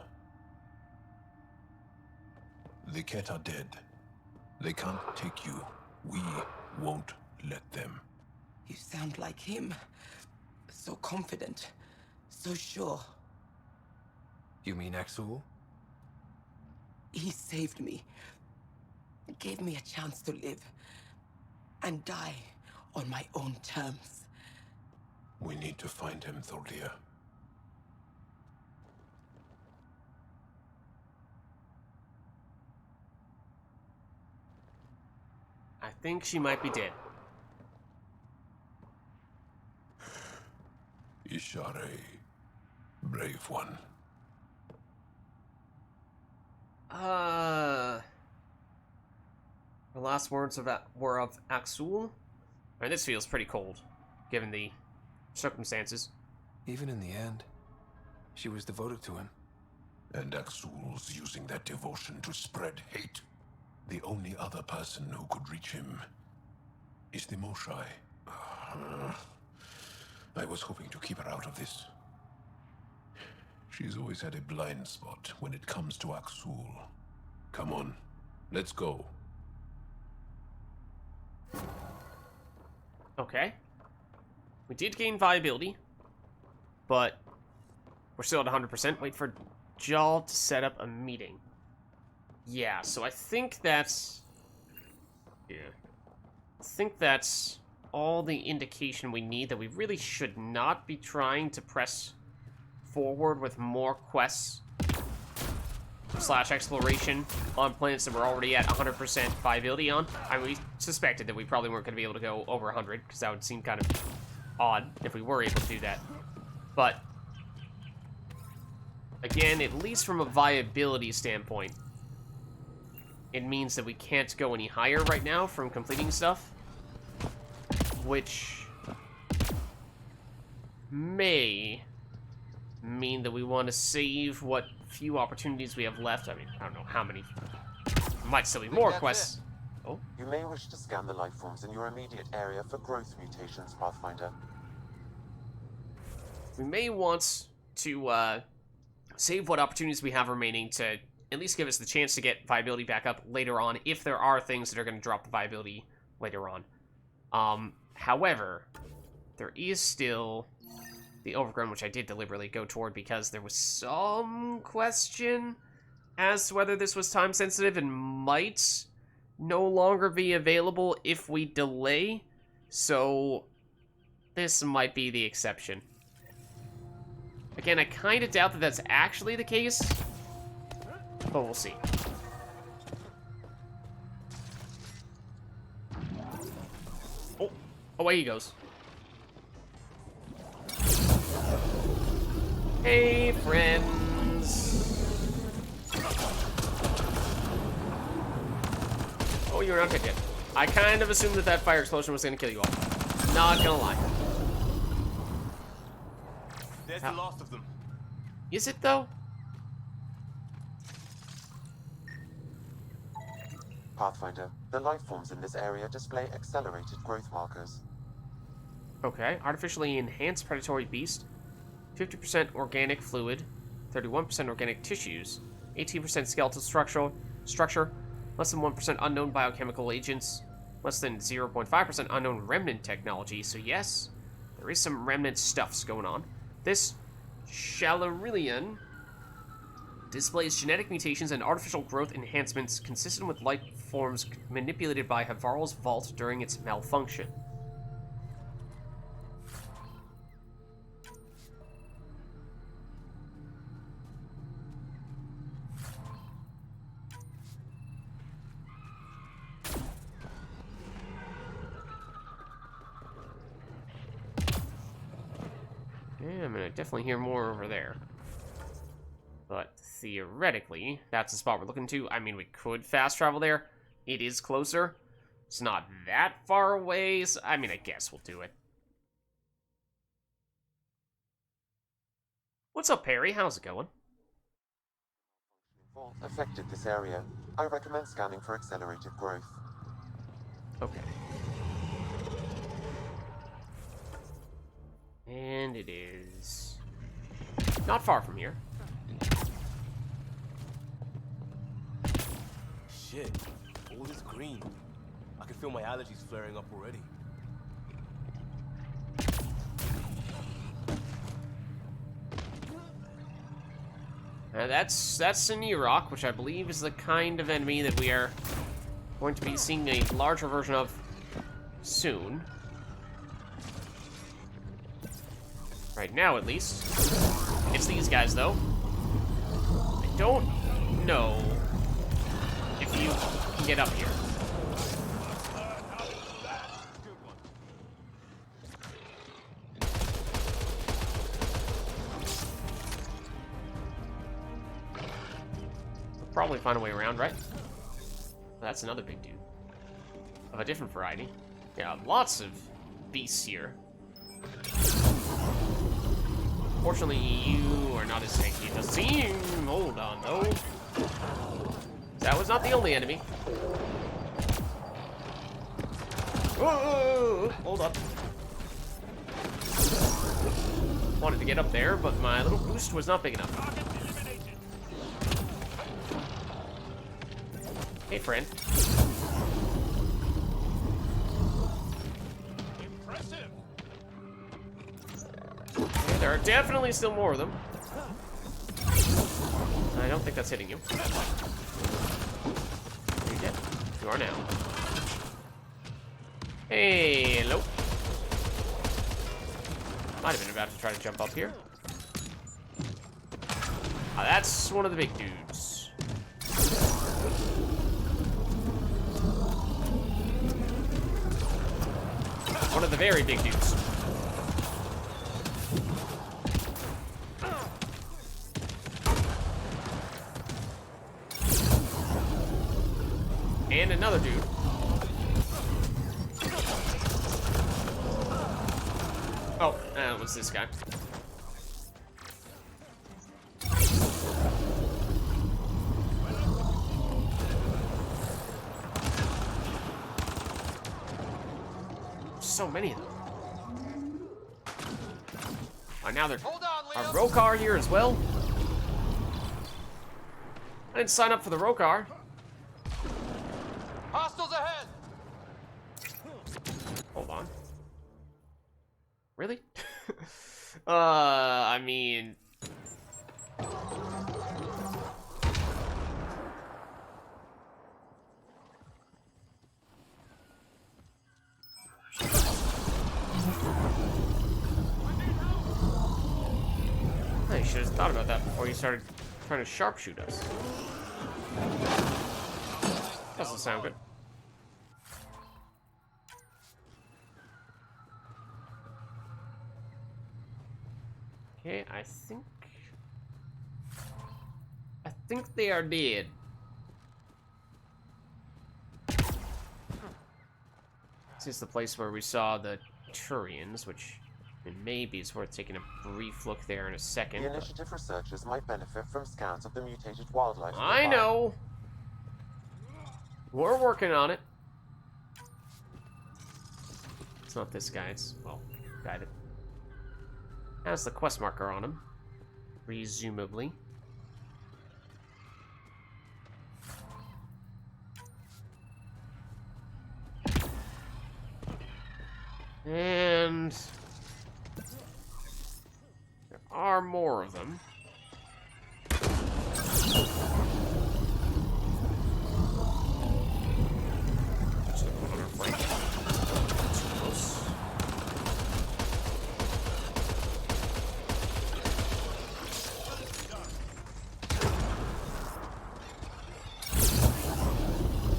Speaker 6: The cat are dead. They can't take you. We won't let them.
Speaker 7: You sound like him. So confident. So sure.
Speaker 8: You mean Axul?
Speaker 7: He saved me. Gave me a chance to live. And die on my own terms.
Speaker 6: We need to find him, Thordia.
Speaker 1: I think she might be dead.
Speaker 6: Ishare, brave one.
Speaker 1: The last words were of Axul. I mean, this feels pretty cold, given the circumstances.
Speaker 8: Even in the end, she was devoted to him.
Speaker 6: And Axul's using that devotion to spread hate. The only other person who could reach him is the Moshai. I was hoping to keep her out of this. She's always had a blind spot when it comes to Axul. Come on, let's go.
Speaker 1: Okay. We did gain viability, but we're still at 100%. Wait for Jal to set up a meeting. Yeah, so I think that's... Yeah. I think that's all the indication we need that we really should not be trying to press forward with more quests / exploration on planets that we're already at 100% viability on. I mean, we suspected that we probably weren't going to be able to go over 100, because that would seem kind of odd if we were able to do that. But, again, at least from a viability standpoint, it means that we can't go any higher right now from completing stuff, which may mean that we want to save what few opportunities we have left. I mean, I don't know how many. Might still be more quests. Oh.
Speaker 3: You may wish to scan the life forms in your immediate area for growth mutations, Pathfinder.
Speaker 1: We may want to save what opportunities we have remaining to at least give us the chance to get viability back up later on, if there are things that are going to drop the viability later on. However, there is still the Overgrown, which I did deliberately go toward because there was some question as to whether this was time sensitive and might no longer be available if we delay. So this might be the exception. Again, I kind of doubt that that's actually the case, but we'll see. Oh, away he goes. Hey, friends. Oh, you're not dead yet. I kind of assumed that that fire explosion was going to kill you all. Not gonna lie.
Speaker 14: There's the last of them.
Speaker 1: Is it, though?
Speaker 3: Pathfinder, the life forms in this area display accelerated growth markers.
Speaker 1: Okay. Artificially enhanced predatory beast. 50% organic fluid. 31% organic tissues. 18% skeletal structure. Less than 1% unknown biochemical agents. Less than 0.5% unknown remnant technology. So yes, there is some remnant stuffs going on. This Shalarillion displays genetic mutations and artificial growth enhancements consistent with life forms manipulated by Havarl's vault during its malfunction. Yeah, I'm gonna definitely hear more over there. But theoretically, that's the spot we're looking to. I mean, we could fast travel there. It is closer. It's not that far away, so, I mean, I guess we'll do it. What's up, Perry? How's it going?
Speaker 3: Vault affected this area. I recommend scanning for accelerated growth.
Speaker 1: Okay. And it is not far from here.
Speaker 14: Shit, all this green. I can feel my allergies flaring up already.
Speaker 1: That's a Nirok, which I believe is the kind of enemy that we are going to be seeing a larger version of soon. Right now, at least. It's these guys, though. I don't know if you can get up here. We'll probably find a way around, right? That's another big dude. Of a different variety. Yeah, lots of beasts here. Fortunately, you are not as tanky as it seems. Hold on, though. That was not the only enemy. Whoa, hold up. Wanted to get up there, but my little boost was not big enough. Hey, friend. Okay, there are definitely still more of them. I don't think that's hitting you. You're dead. You are now. Hey, hello. Might have been about to try to jump up here. Ah, that's one of the big dudes. One of the very big dudes. And another dude. Oh, it was this guy. So many of them. Oh, now there's a Rokar here as well. I didn't sign up for the Rokar.
Speaker 10: Hostiles ahead!
Speaker 1: Hold on. Really? I mean... You should have thought about that before you started trying to sharpshoot us. Doesn't sound good. Okay, I think they are dead. This is the place where we saw the Turians, which And maybe it's worth taking a brief look there in a second.
Speaker 3: The initiative researchers might benefit from scans of the mutated wildlife.
Speaker 1: I
Speaker 3: nearby.
Speaker 1: know. We're working on it. It's not this guy. It's, well, guy that has the quest marker on him, presumably. And there are more of them.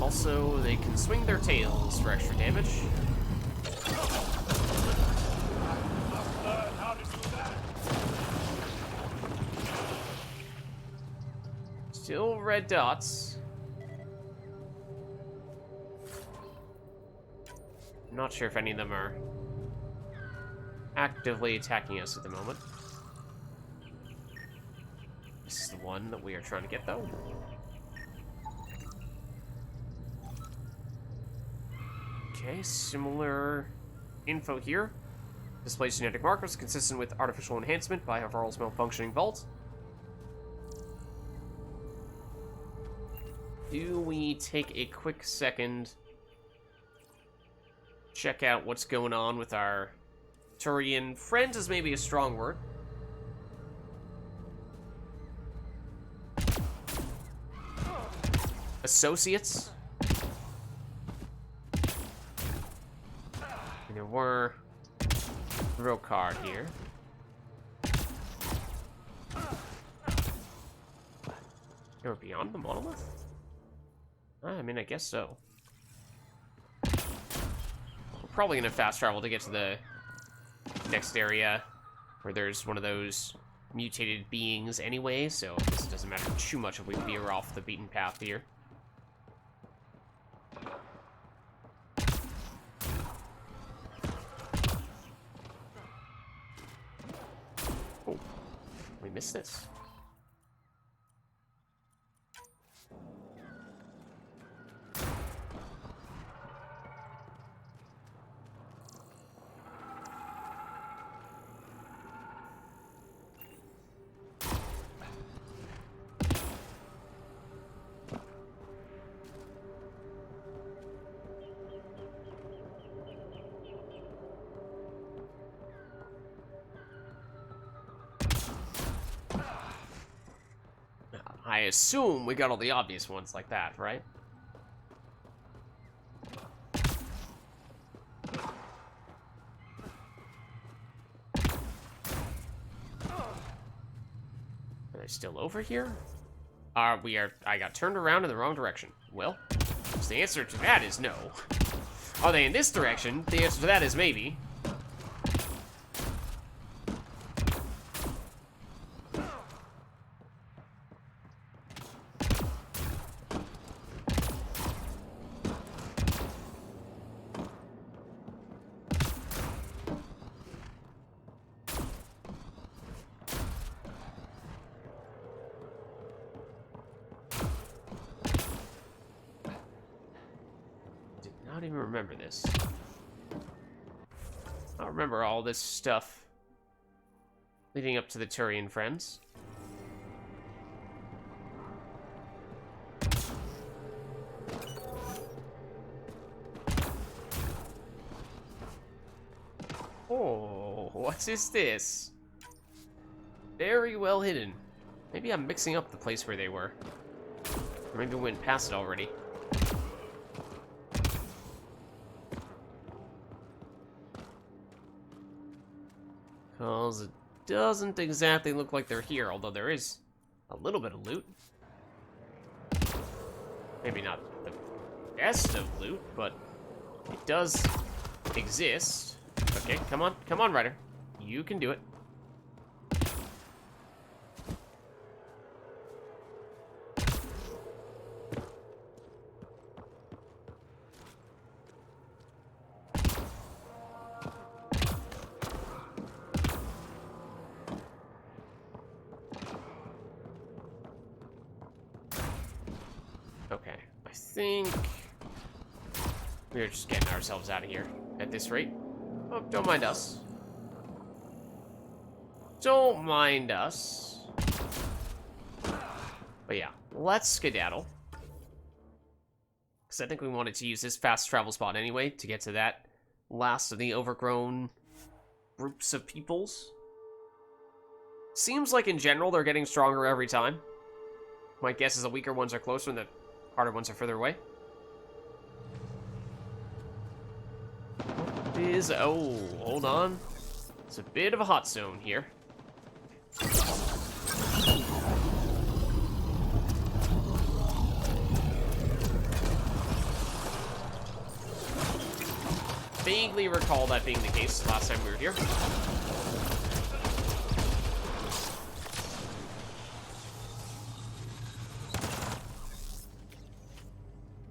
Speaker 1: Also, they can swing their tails for extra damage. Still red dots. I'm not sure if any of them are actively attacking us at the moment. This is the one that we are trying to get, though. Okay, similar info here. Displays genetic markers consistent with artificial enhancement by Havarl's malfunctioning vault. Do we take a quick second, check out what's going on with our Turian friends is maybe a strong word. Associates. And there were a real card here. They were beyond the monolith? I mean, I guess so. We're probably gonna fast travel to get to the next area where there's one of those mutated beings anyway, so I guess it doesn't matter too much if we veer off the beaten path here. Oh, we missed this. I assume we got all the obvious ones like that, right? Are they still over here? I got turned around in the wrong direction. Well, so the answer to that is no. Are they in this direction? The answer to that is maybe. I don't even remember this. I don't remember all this stuff leading up to the Turian friends. Oh, what is this? Very well hidden. Maybe I'm mixing up the place where they were. Or maybe we went past it already. Because it doesn't exactly look like they're here, although there is a little bit of loot. Maybe not the best of loot, but it does exist. Okay, come on, Ryder. You can do it. think we're just getting ourselves out of here at this rate. Oh, don't mind us. Don't mind us. But yeah, let's skedaddle. Because I think we wanted to use this fast travel spot anyway to get to that last of the overgrown groups of peoples. Seems like in general they're getting stronger every time. My guess is the weaker ones are closer and the harder ones are further away. Oh, hold on. It's a bit of a hot zone here. Vaguely recall that being the case last time we were here.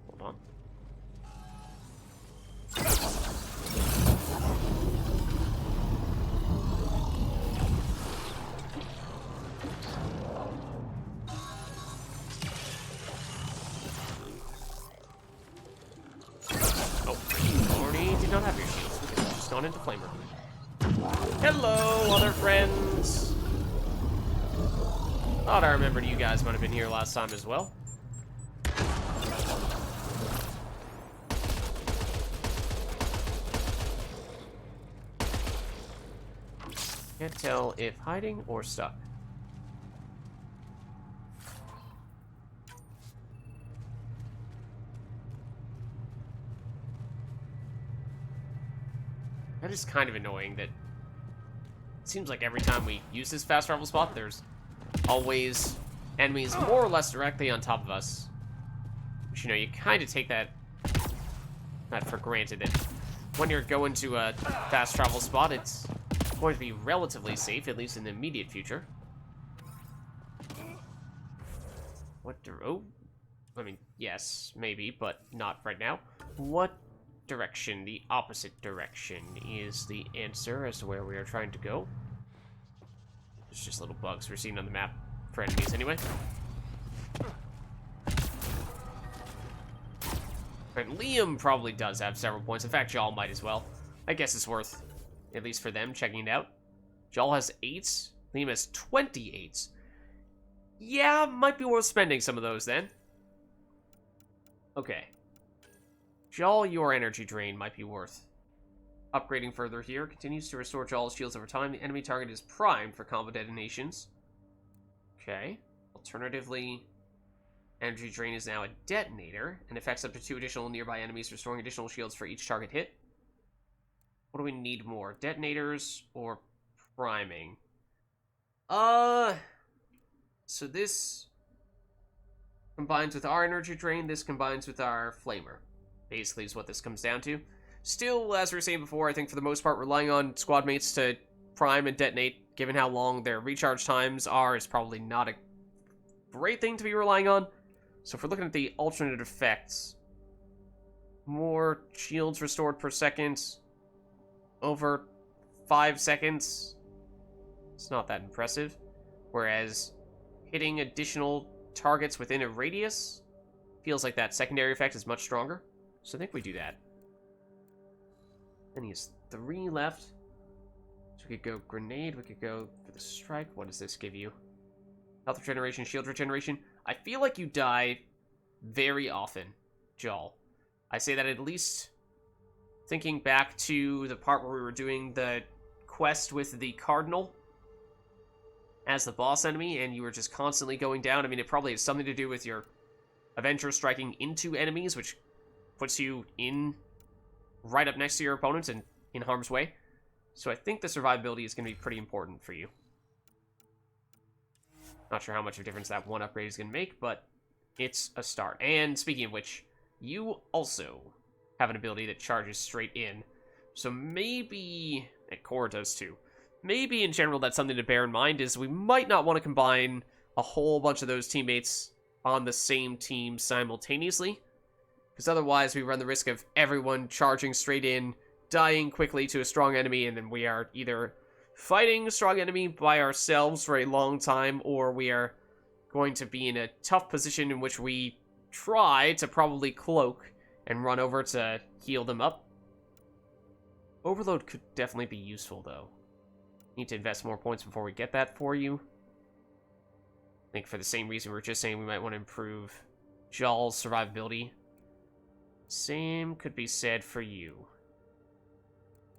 Speaker 1: Hold on. Not have your shields. We could have just gone into flamer. Hello, other friends. Thought I remembered you guys might have been here last time as well. Can't tell if hiding or stuck. That is kind of annoying that it seems like every time we use this fast travel spot, there's always enemies more or less directly on top of us. Which, you know, you kind of take that for granted that when you're going to a fast travel spot, it's going to be relatively safe, at least in the immediate future. Oh, I mean, yes, maybe, but not right now. What direction? The opposite direction is the answer as to where we are trying to go. It's just little bugs we're seeing on the map for enemies anyway. And Liam probably does have several points. In fact, Jal might as well. I guess it's worth, at least for them, checking it out. Jal has 8s. Liam has 28s. Yeah, might be worth spending some of those then. Okay. Jal, your energy drain might be worth upgrading further here. Continues to restore Jal's shields over time. The enemy target is primed for combo detonations. Okay. Alternatively, energy drain is now a detonator and affects up to 2 additional nearby enemies, restoring additional shields for each target hit. What do we need more? Detonators or priming? So this combines with our energy drain, this combines with our flamer. Basically is what this comes down to. Still, as we were saying before, I think for the most part relying on squad mates to prime and detonate, given how long their recharge times are, is probably not a great thing to be relying on. So if we're looking at the alternate effects, more shields restored per second over 5 seconds, it's not that impressive. Whereas hitting additional targets within a radius feels like that secondary effect is much stronger. So I think we do that. Then he has 3 left. So we could go grenade, we could go for the strike. What does this give you? Health regeneration, shield regeneration. I feel like you die very often, Jal. I say that at least thinking back to the part where we were doing the quest with the Cardinal as the boss enemy, and you were just constantly going down. I mean, it probably has something to do with your Avenger striking into enemies, which puts you in right up next to your opponents and in harm's way. So I think the survivability is going to be pretty important for you. Not sure how much of a difference that one upgrade is going to make, but it's a start. And speaking of which, you also have an ability that charges straight in. So maybe, and Core does too, maybe in general that's something to bear in mind, is we might not want to combine a whole bunch of those teammates on the same team simultaneously. Because otherwise we run the risk of everyone charging straight in, dying quickly to a strong enemy, and then we are either fighting a strong enemy by ourselves for a long time, or we are going to be in a tough position in which we try to probably cloak and run over to heal them up. Overload could definitely be useful, though. Need to invest more points before we get that for you. I think for the same reason we were just saying we might want to improve Jaal's survivability. Same could be said for you.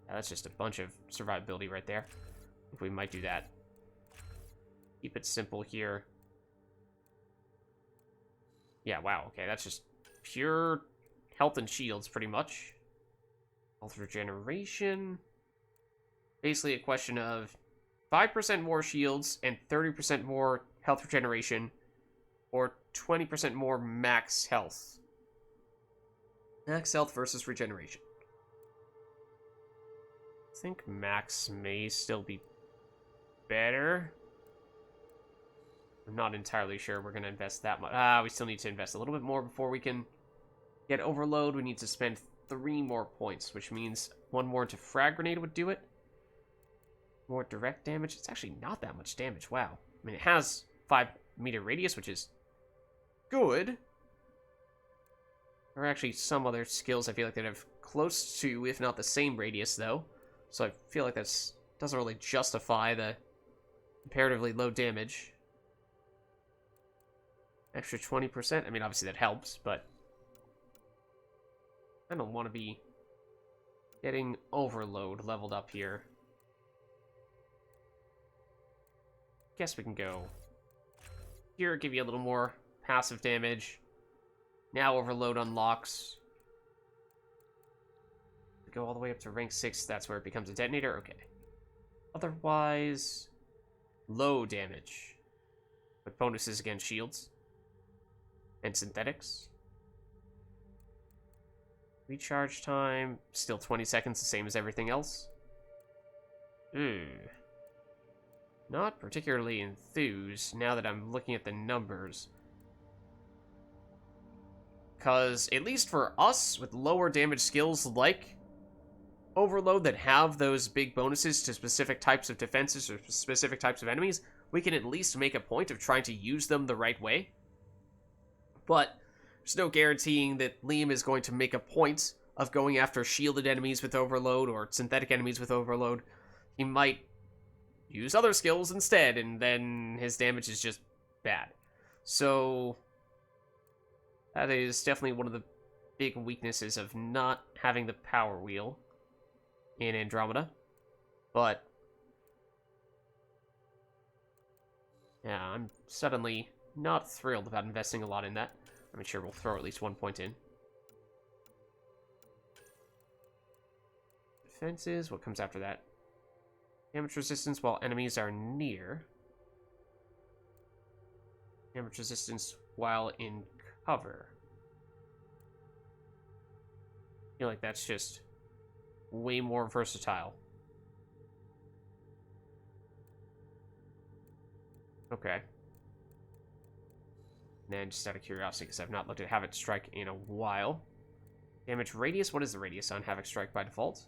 Speaker 1: Yeah, that's just a bunch of survivability right there. I think we might do that. Keep it simple here. Yeah, wow, okay, that's just pure health and shields, pretty much. Health regeneration. Basically a question of 5% more shields and 30% more health regeneration, or 20% more max health. Max health versus regeneration. I think max may still be better. I'm not entirely sure we're going to invest that much. We still need to invest a little bit more before we can get overload. We need to spend 3 more points, which means 1 more into frag grenade would do it. More direct damage. It's actually not that much damage. Wow. I mean, it has 5-meter radius, which is good. There are actually some other skills I feel like that have close to, if not the same radius, though. So I feel like that doesn't really justify the comparatively low damage. Extra 20%. I mean, obviously that helps, but I don't want to be getting overload leveled up here. Guess we can go here, give you a little more passive damage. Now overload unlocks. Go all the way up to rank 6, that's where it becomes a detonator? Okay. Otherwise, low damage. With bonuses against shields. And synthetics. Recharge time, still 20 seconds, the same as everything else. Not particularly enthused now that I'm looking at the numbers. Because, at least for us, with lower damage skills like Overload that have those big bonuses to specific types of defenses or specific types of enemies, we can at least make a point of trying to use them the right way. But there's no guaranteeing that Liam is going to make a point of going after shielded enemies with Overload or synthetic enemies with Overload. He might use other skills instead, and then his damage is just bad. So that is definitely one of the big weaknesses of not having the power wheel in Andromeda. But yeah, I'm suddenly not thrilled about investing a lot in that. I'm sure we'll throw at least 1 point in. Defenses, what comes after that? Damage resistance while enemies are near. Damage resistance while in cover. I feel like that's just way more versatile. Okay. And then, just out of curiosity, because I've not looked at Havoc Strike in a while. Damage radius, what is the radius on Havoc Strike by default?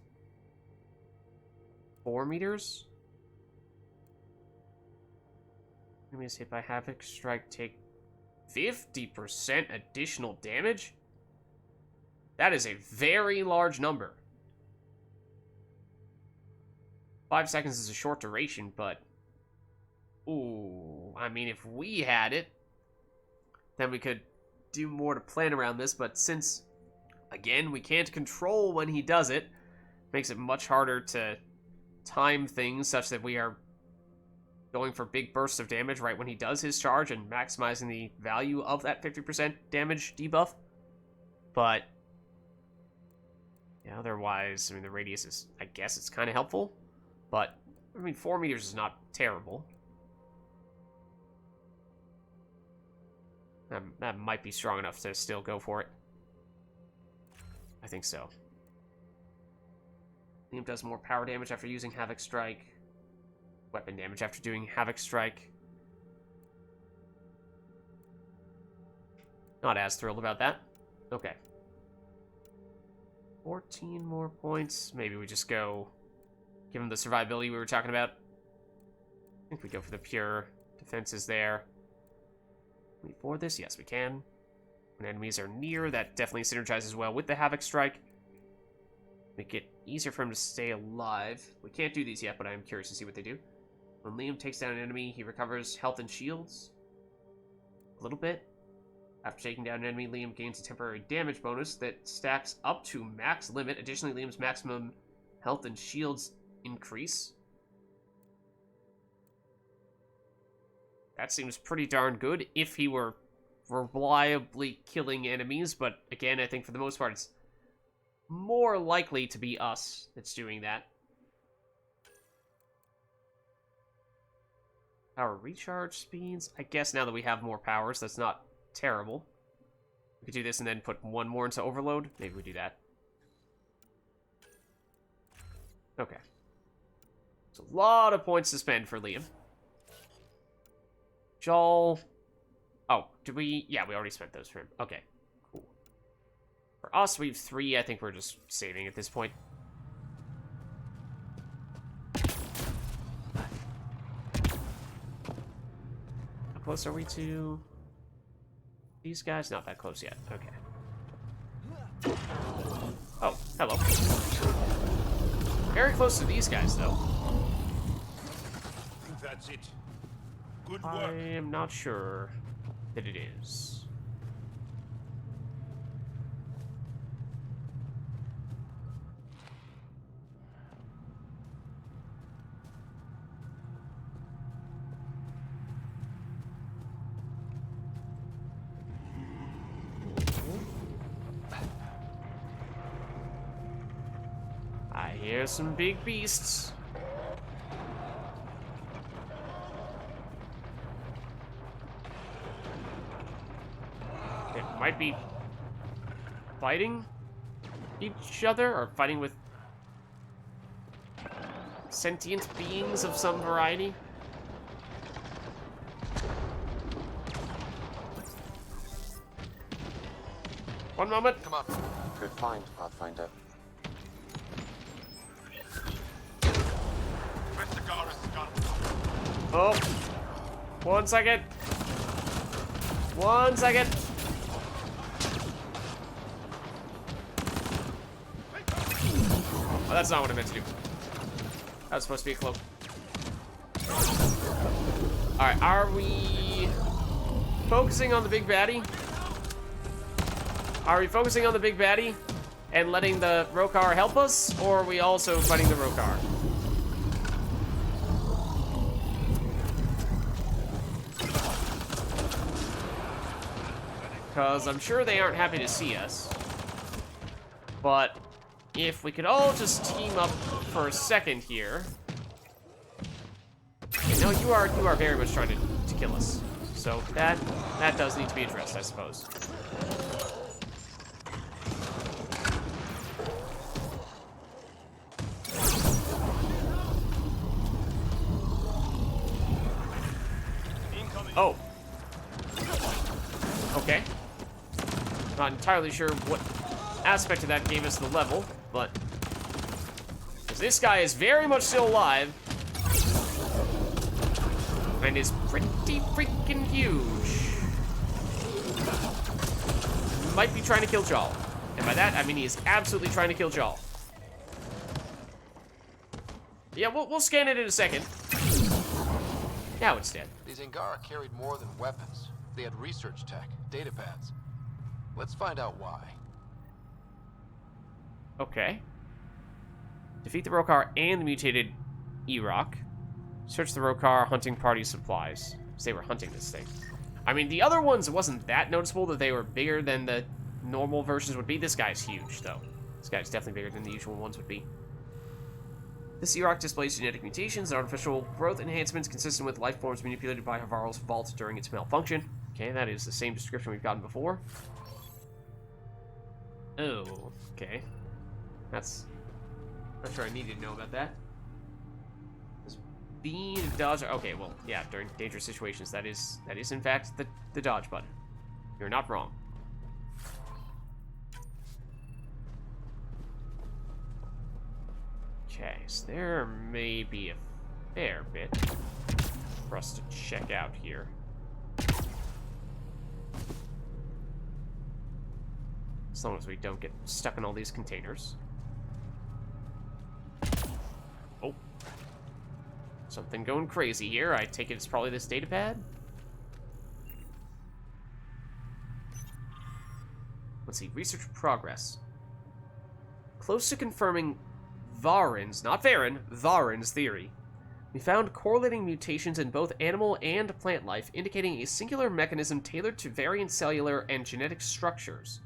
Speaker 1: 4 meters? Enemies hit by Havoc Strike take 50% additional damage? That is a very large number. 5 seconds is a short duration, but ooh, I mean, if we had it, then we could do more to plan around this, but since, again, we can't control when he does it, makes it much harder to time things such that we are going for big bursts of damage right when he does his charge and maximizing the value of that 50% damage debuff. But yeah, otherwise, I mean, the radius is, I guess it's kind of helpful, but I mean, 4 meters is not terrible. That might be strong enough to still go for it. I think so. Liam does more power damage after using Havoc Strike. Weapon damage after doing Havoc Strike. Not as thrilled about that. Okay. 14 more points. Maybe we just go give him the survivability we were talking about. I think we go for the pure defenses there. Can we afford this? Yes, we can. When enemies are near, that definitely synergizes well with the Havoc Strike. Make it easier for him to stay alive. We can't do these yet, but I am curious to see what they do. When Liam takes down an enemy, he recovers health and shields. A little bit. After taking down an enemy, Liam gains a temporary damage bonus that stacks up to max limit. Additionally, Liam's maximum health and shields increase. That seems pretty darn good if he were reliably killing enemies, but again, I think for the most part it's more likely to be us that's doing that. Power recharge speeds. I guess now that we have more powers, that's not terrible. We could do this and then put one more into overload. Maybe we do that. Okay. It's a lot of points to spend for Liam. Joel. Oh, did we? Yeah, we already spent those for him. Okay, cool. For us, we have 3. I think we're just saving at this point. How close are we to these guys? Not that close yet. Okay. Oh, hello. Very close to these guys, though.
Speaker 6: I think that's it. Good work.
Speaker 1: I am not sure that it is. I hear some big beasts. Might be fighting each other or fighting with sentient beings of some variety. One moment.
Speaker 8: Come on.
Speaker 3: Good find, Pathfinder.
Speaker 1: Oh. 1 second. 1 second. Oh, that's not what I meant to do. That was supposed to be a cloak. Alright, are we focusing on the big baddie? Are we focusing on the big baddie and letting the Rokar help us? Or are we also fighting the Rokar? Because I'm sure they aren't happy to see us. But if we could all just team up for a second here. Okay, no, you are very much trying to kill us. So that does need to be addressed, I suppose. Oh. Okay. Not entirely sure what aspect of that gave us the level, but because this guy is very much still alive and is pretty freaking huge. Might be trying to kill Jal, and by that I mean he is absolutely trying to kill Jal. Yeah, we'll scan it in a second. Now it's dead.
Speaker 8: These Angara carried more than weapons. They had research tech, data pads. Let's find out why.
Speaker 1: Okay. Defeat the Rokar and the mutated E-Rock. Search the Rokar hunting party supplies. Because they were hunting this thing. I mean, the other ones, it wasn't that noticeable that they were bigger than the normal versions would be. This guy's huge, though. This guy's definitely bigger than the usual ones would be. This E-Rock displays genetic mutations and artificial growth enhancements consistent with life forms manipulated by Havarl's vault during its malfunction. Okay, that is the same description we've gotten before. Oh, okay. That's... not sure I needed to know about that. This being a dodge... Okay, well, yeah, during dangerous situations, that is in fact the dodge button. You're not wrong. Okay, so there may be a fair bit for us to check out here. As long as we don't get stuck in all these containers. Oh. Something going crazy here. I take it it's probably this datapad. Let's see. Research progress. Close to confirming Varen's, not Varen, Varen's theory. We found correlating mutations in both animal and plant life, indicating a singular mechanism tailored to variant cellular and genetic structures.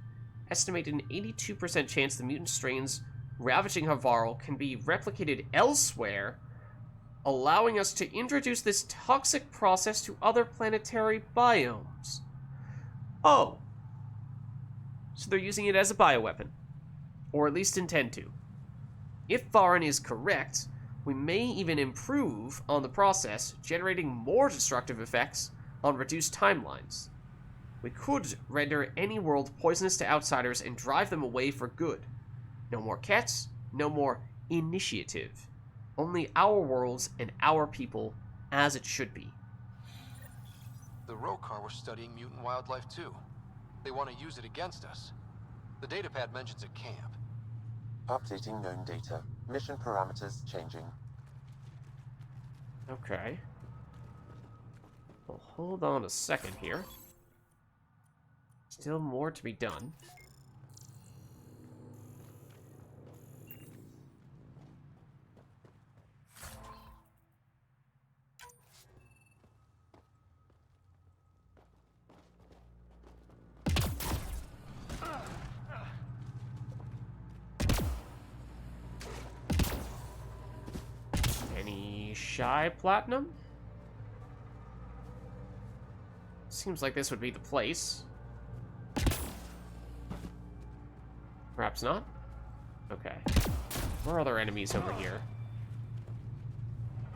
Speaker 1: Estimate an 82% chance the mutant strains ravaging Havarl can be replicated elsewhere, allowing us to introduce this toxic process to other planetary biomes. Oh. So they're using it as a bioweapon. Or at least intend to. If Varen is correct, we may even improve on the process, generating more destructive effects on reduced timelines. We could render any world poisonous to outsiders and drive them away for good. No more Kets, no more initiative. Only our worlds and our people as it should be.
Speaker 8: The Rokar were studying mutant wildlife too. They want to use it against us. The datapad mentions a camp.
Speaker 3: Updating known data. Mission parameters changing.
Speaker 1: Okay. Well, hold on a second here. Still more to be done. Any shy platinum? Seems like this would be the place. Perhaps not? Okay. Where are other enemies over here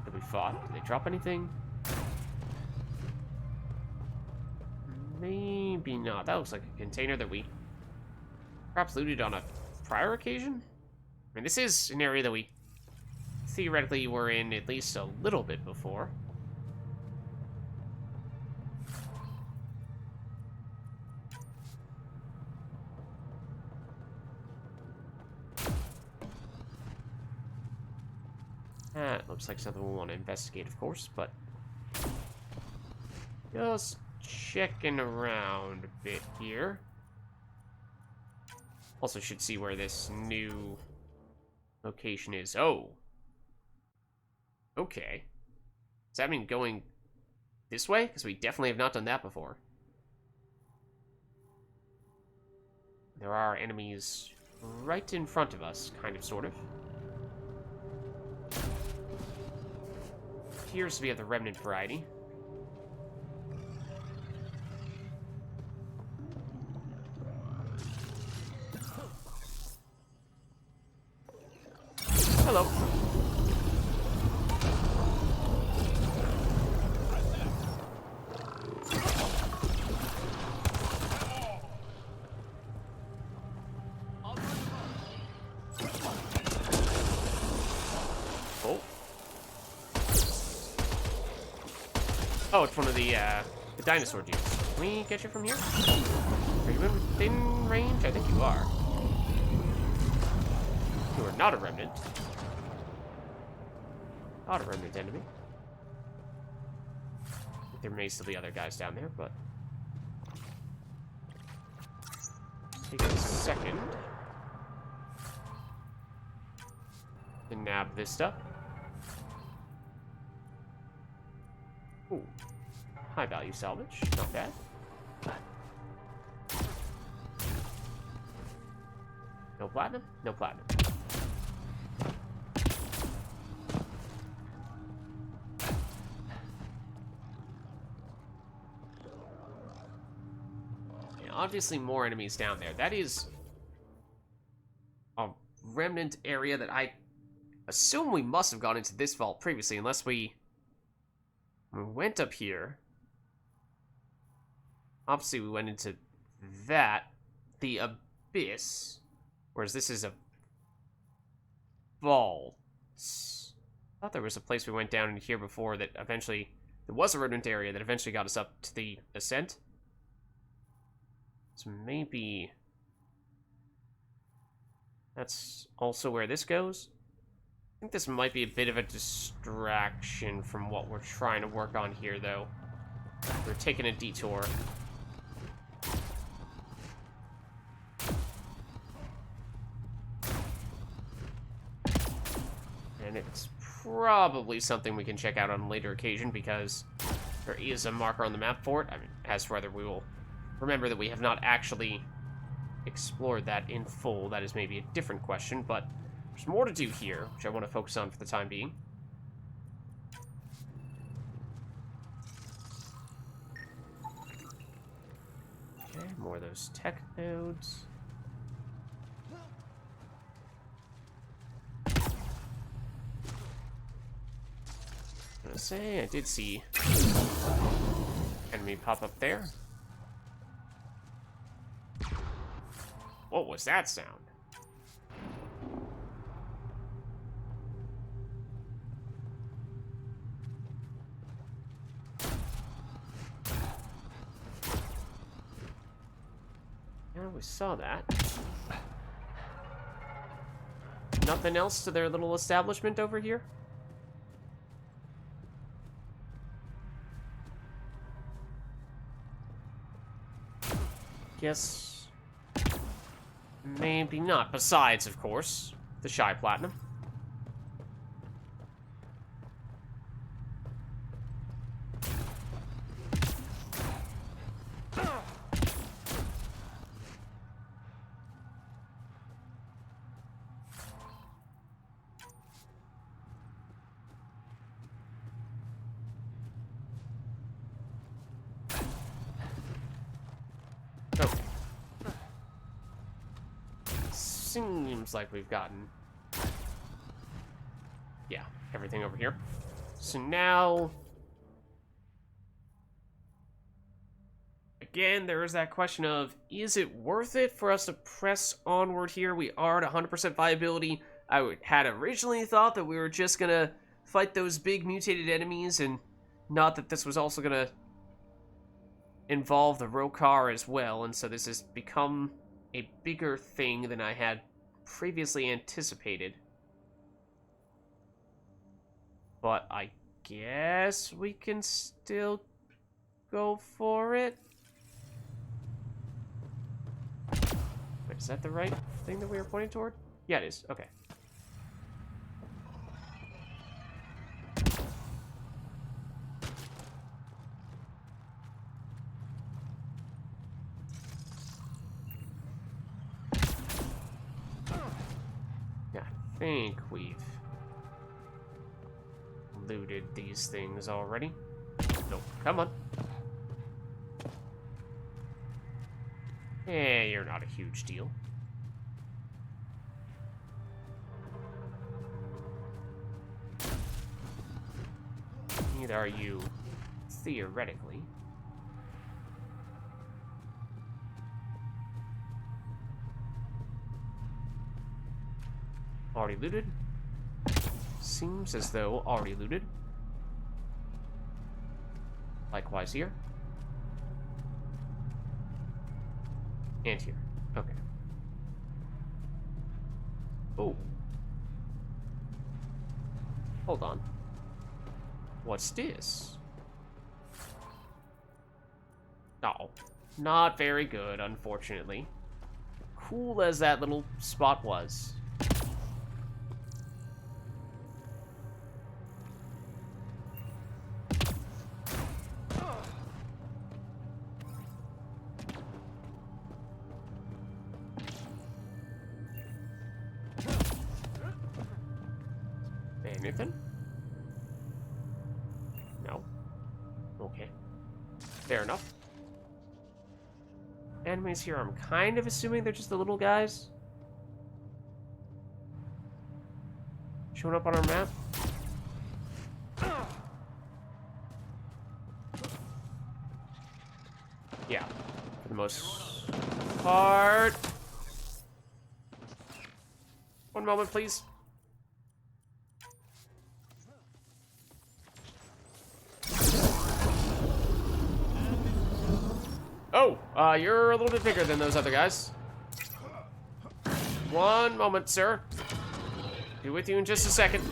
Speaker 1: that we fought? Did they drop anything? Maybe not. That looks like a container that we perhaps looted on a prior occasion? I mean, this is an area that we theoretically were in at least a little bit before. That looks like something we want to investigate, of course, but just checking around a bit here. Also should see where this new location is. Oh. Okay. Does that mean going this way? Because we definitely have not done that before. There are enemies right in front of us, kind of, sort of. Appears to be of the remnant variety. Hello. Oh, it's one of the dinosaur dudes. Can we get you from here? Are you in within range? I think you are. You are not a remnant. Not a remnant enemy. There may still be other guys down there, but take a second to nab this stuff. Ooh. High value salvage. Not bad. No platinum? No platinum. Yeah, obviously more enemies down there. That is a remnant area that I assume we must have gone into this vault previously, unless we went up here. Obviously, we went into that. The abyss. Whereas this is a vault. I thought there was a place we went down in here before that eventually... There was a rodent area that eventually got us up to the ascent. So maybe... That's also where this goes. I think this might be a bit of a distraction from what we're trying to work on here, though. We're taking a detour. And it's probably something we can check out on a later occasion, because there is a marker on the map for it. I mean, as for whether we will remember that we have not actually explored that in full, that is maybe a different question, but there's more to do here, which I want to focus on for the time being. Okay, more of those tech nodes. I'm gonna say I did see enemy pop up there. What was that sound? Yeah, we saw that. Nothing else to their little establishment over here? Guess maybe not. Besides, of course, the Shy Platinum. Seems like we've gotten, yeah, everything over here. So now, again, there is that question of, is it worth it for us to press onward here? We are at 100% viability. I had originally thought that we were just gonna fight those big mutated enemies, and not that this was also gonna involve the Rokar as well, and so this has become a bigger thing than I had previously anticipated. But I guess we can still go for it. Wait, is that the right thing that we were pointing toward? Yeah, it is. Okay. I think we've looted these things already. Nope, come on. Yeah, you're not a huge deal. Neither are you, theoretically. Already looted? Seems as though already looted. Likewise here. And here. Okay. Oh. Hold on. What's this? Oh. Not very good, unfortunately. Cool as that little spot was. Anything? No. Okay. Fair enough. Enemies here, I'm kind of assuming they're just the little guys. Showing up on our map. Yeah, for the most part. One moment, please. Oh, you're a little bit bigger than those other guys. One moment, sir. Be with you in just a second.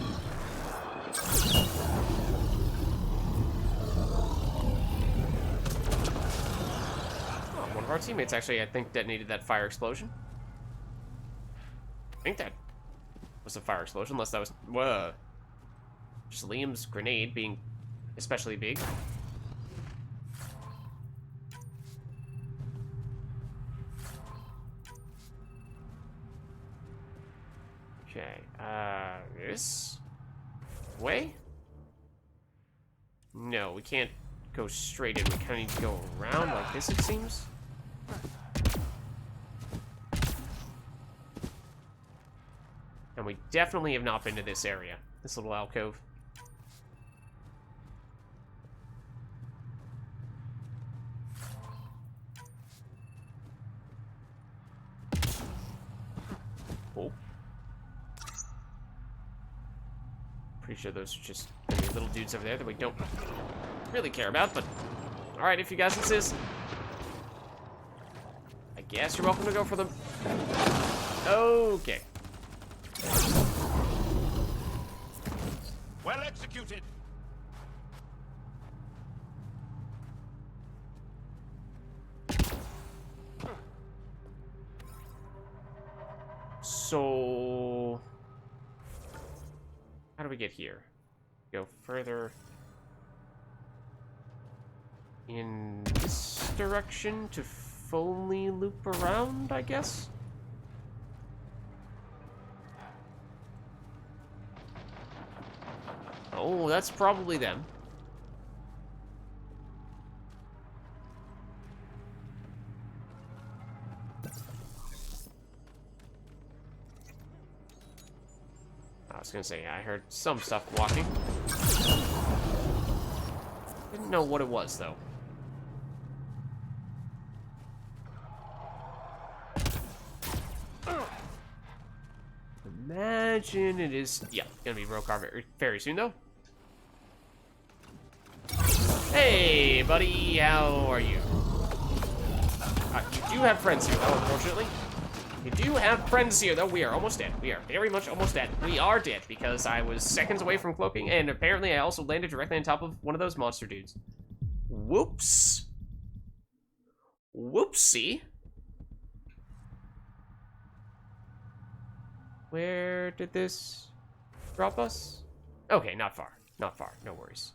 Speaker 1: Oh, one of our teammates actually, I think, detonated that fire explosion. I think that was a fire explosion, unless that was... Whoa. Just Liam's grenade being especially big. Okay, this way? No, we can't go straight in. We kind of need to go around like this, it seems. And we definitely have not been to this area, this little alcove. Oh. Pretty sure those are just gonna be little dudes over there that we don't really care about, but alright, if you guys insist. I guess you're welcome to go for them. Okay.
Speaker 13: Well executed.
Speaker 1: So, how do we get here? Go further in this direction to fully loop around, I guess? Oh, that's probably them. I was gonna say, I heard some stuff walking. Didn't know what it was, though. Imagine it is... Yeah, gonna be Rokar very soon, though. Hey, buddy, how are you? You do have friends here, though, unfortunately. You do have friends here, though. We are almost dead. We are very much almost dead. We are dead because I was seconds away from cloaking, and apparently I also landed directly on top of one of those monster dudes. Whoops. Whoopsie. Where did this drop us? Okay, not far. Not far. No worries.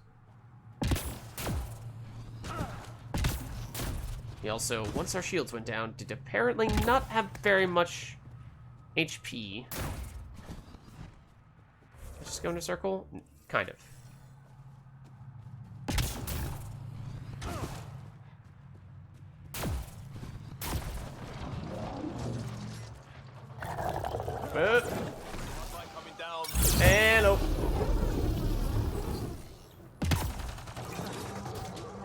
Speaker 1: He also, once our shields went down, did apparently not have very much HP. Just go in a circle? Kind of. Hello.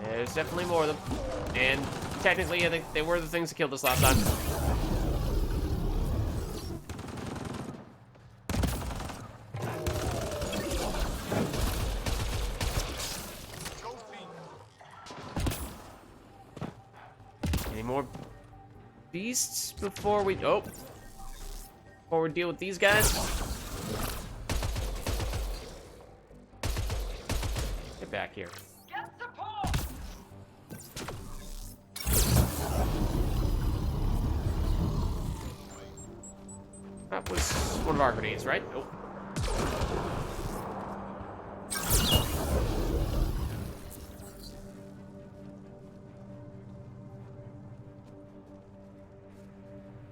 Speaker 1: There's definitely more of them. And technically, I think they were the things that killed us last time. Any more beasts before we... Oh. Before we deal with these guys? Get back here. That was one of our grenades, right? Nope.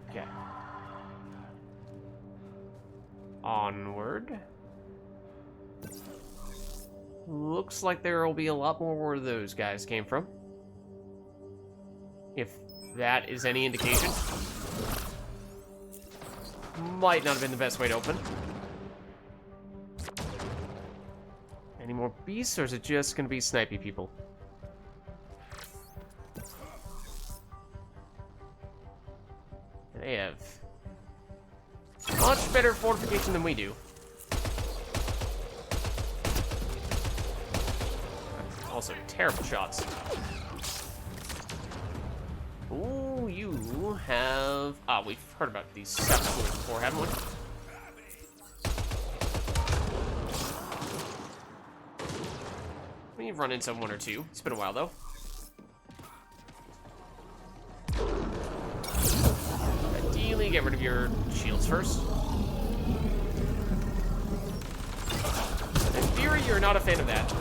Speaker 1: Okay. Onward. Looks like there will be a lot more where those guys came from. If that is any indication. Might not have been the best way to open. Any more beasts, or is it just gonna be snipey people? They have much better fortification than we do. Also, terrible shots. Ooh, you have... Ah, we've heard about these saboteurs before, haven't we? We've run into one or two. It's been a while, though. Ideally, get rid of your shields first. In theory, you're not a fan of that.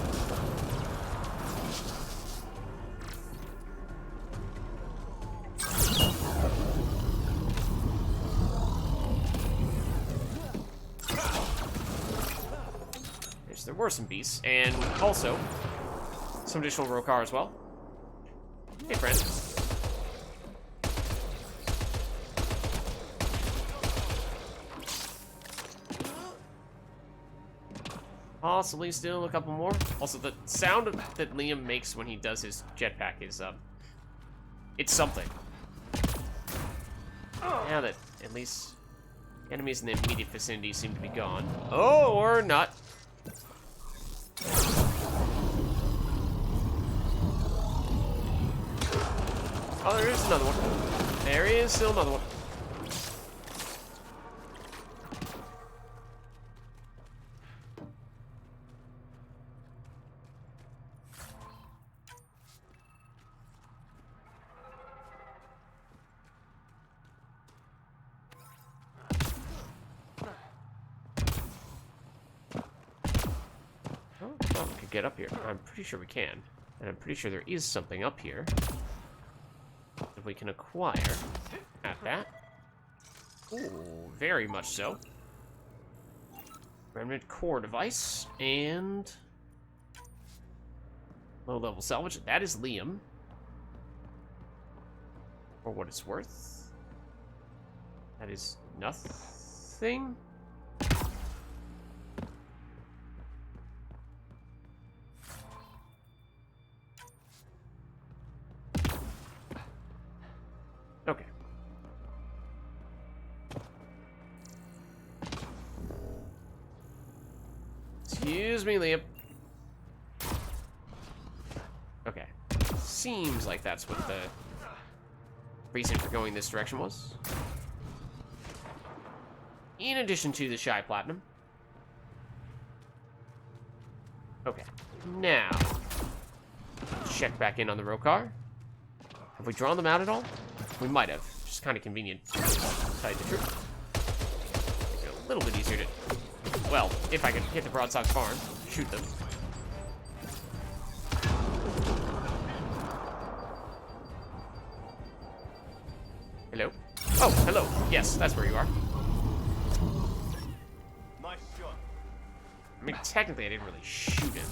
Speaker 1: There were some beasts, and also some additional Rokar as well. Hey, friend. Possibly still a couple more. Also, the sound that Liam makes when he does his jetpack is, it's something. Now that at least enemies in the immediate vicinity seem to be gone. Oh, or not. Oh, there is another one. There is still another one. Oh, we could get up here. I'm pretty sure we can. And I'm pretty sure there is something up here that we can acquire at that. Ooh, very much so. Remnant core device and low-level salvage. That is Liam. For what it's worth. That is nothing. Okay. Excuse me, Liam. Okay. Seems like that's what the reason for going this direction was. In addition to the Shy Platinum. Okay. Now, check back in on the Rokar. Have we drawn them out at all? We might have. Just kind of convenient, to tell you the truth. Make it a little bit easier to... Well, if I could hit the Broadsock's farm, shoot them. Hello? Oh, hello. Yes, that's where you are.
Speaker 14: Nice shot.
Speaker 1: I mean, technically, I didn't really shoot him.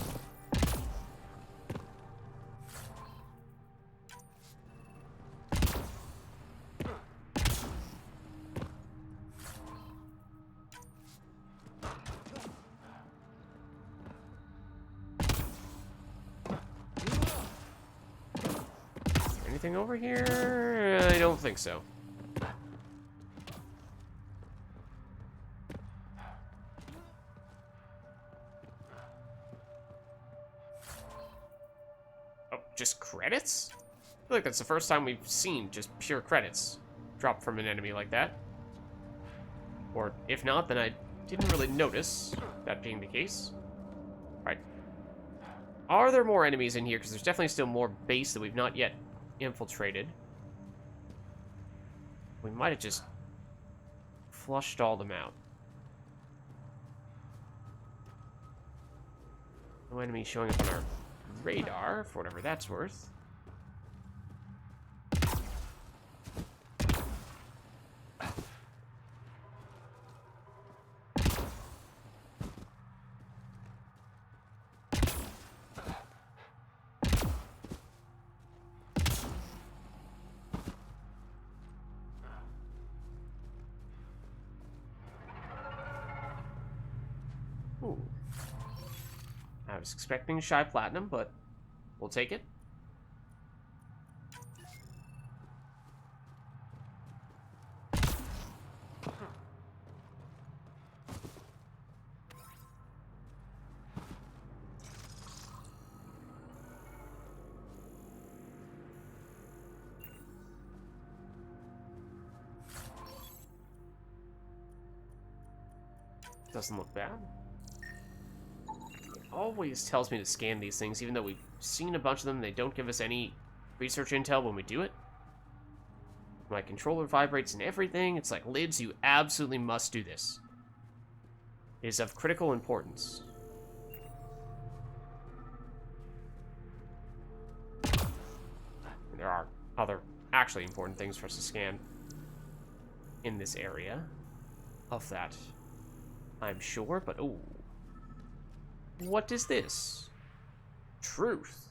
Speaker 1: Anything over here? I don't think so. Oh, just credits? I feel like that's the first time we've seen just pure credits drop from an enemy like that. Or if not, then I didn't really notice that being the case. Alright. Are there more enemies in here? Because there's definitely still more base that we've not yet infiltrated. We might have just flushed all them out. No enemy showing up on our radar, for whatever that's worth. Ooh. I was expecting Shy Platinum, but we'll take it. Doesn't look bad. It always tells me to scan these things, even though we've seen a bunch of them. They don't give us any research intel when we do it. My controller vibrates and everything. It's like, Lids, you absolutely must do this. It is of critical importance. There are other actually important things for us to scan in this area. Of that, I'm sure, but oh. What is this? Truth.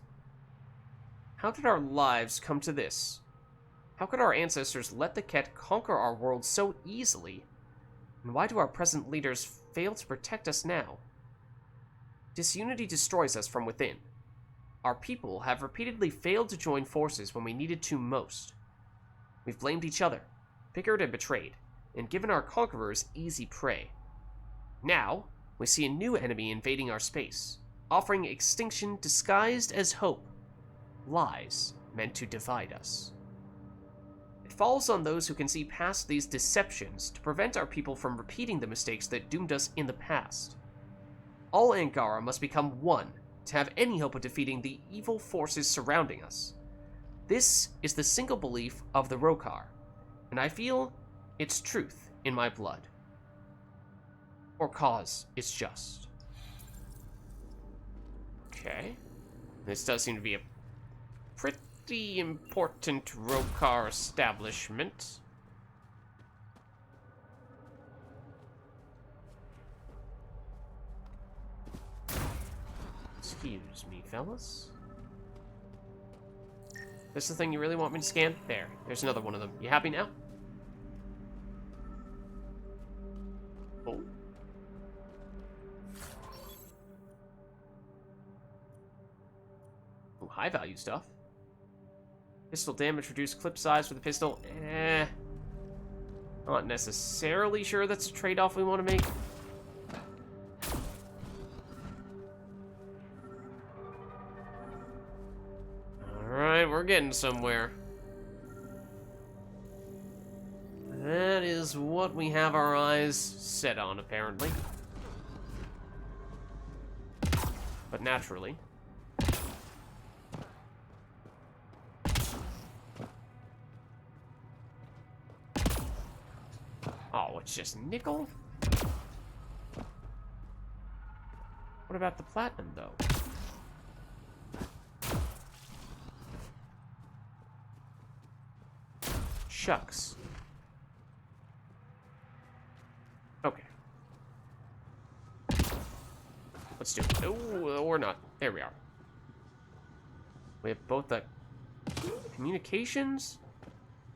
Speaker 1: How did our lives come to this? How could our ancestors let the Ket conquer our world so easily? And why do our present leaders fail to protect us now? Disunity destroys us from within. Our people have repeatedly failed to join forces when we needed to most. We've blamed each other, bickered and betrayed, and given our conquerors easy prey. Now, we see a new enemy invading our space, offering extinction disguised as hope. Lies meant to divide us. It falls on those who can see past these deceptions to prevent our people from repeating the mistakes that doomed us in the past. All Angara must become one to have any hope of defeating the evil forces surrounding us. This is the single belief of the Rokar, and I feel its truth in my blood. Or cause is just. Okay. This does seem to be a pretty important Rokar establishment. Excuse me, fellas. This the thing you really want me to scan? There. There's another one of them. You happy now? Oh. Ooh, high value stuff. Pistol damage, reduced clip size for the pistol. Not necessarily sure that's a trade-off we want to make. Alright, we're getting somewhere. That is what we have our eyes set on, apparently. But naturally. Oh, it's just nickel? What about the platinum, though? Shucks. Okay. Let's do it. Oh, or not. There we are. We have both the communications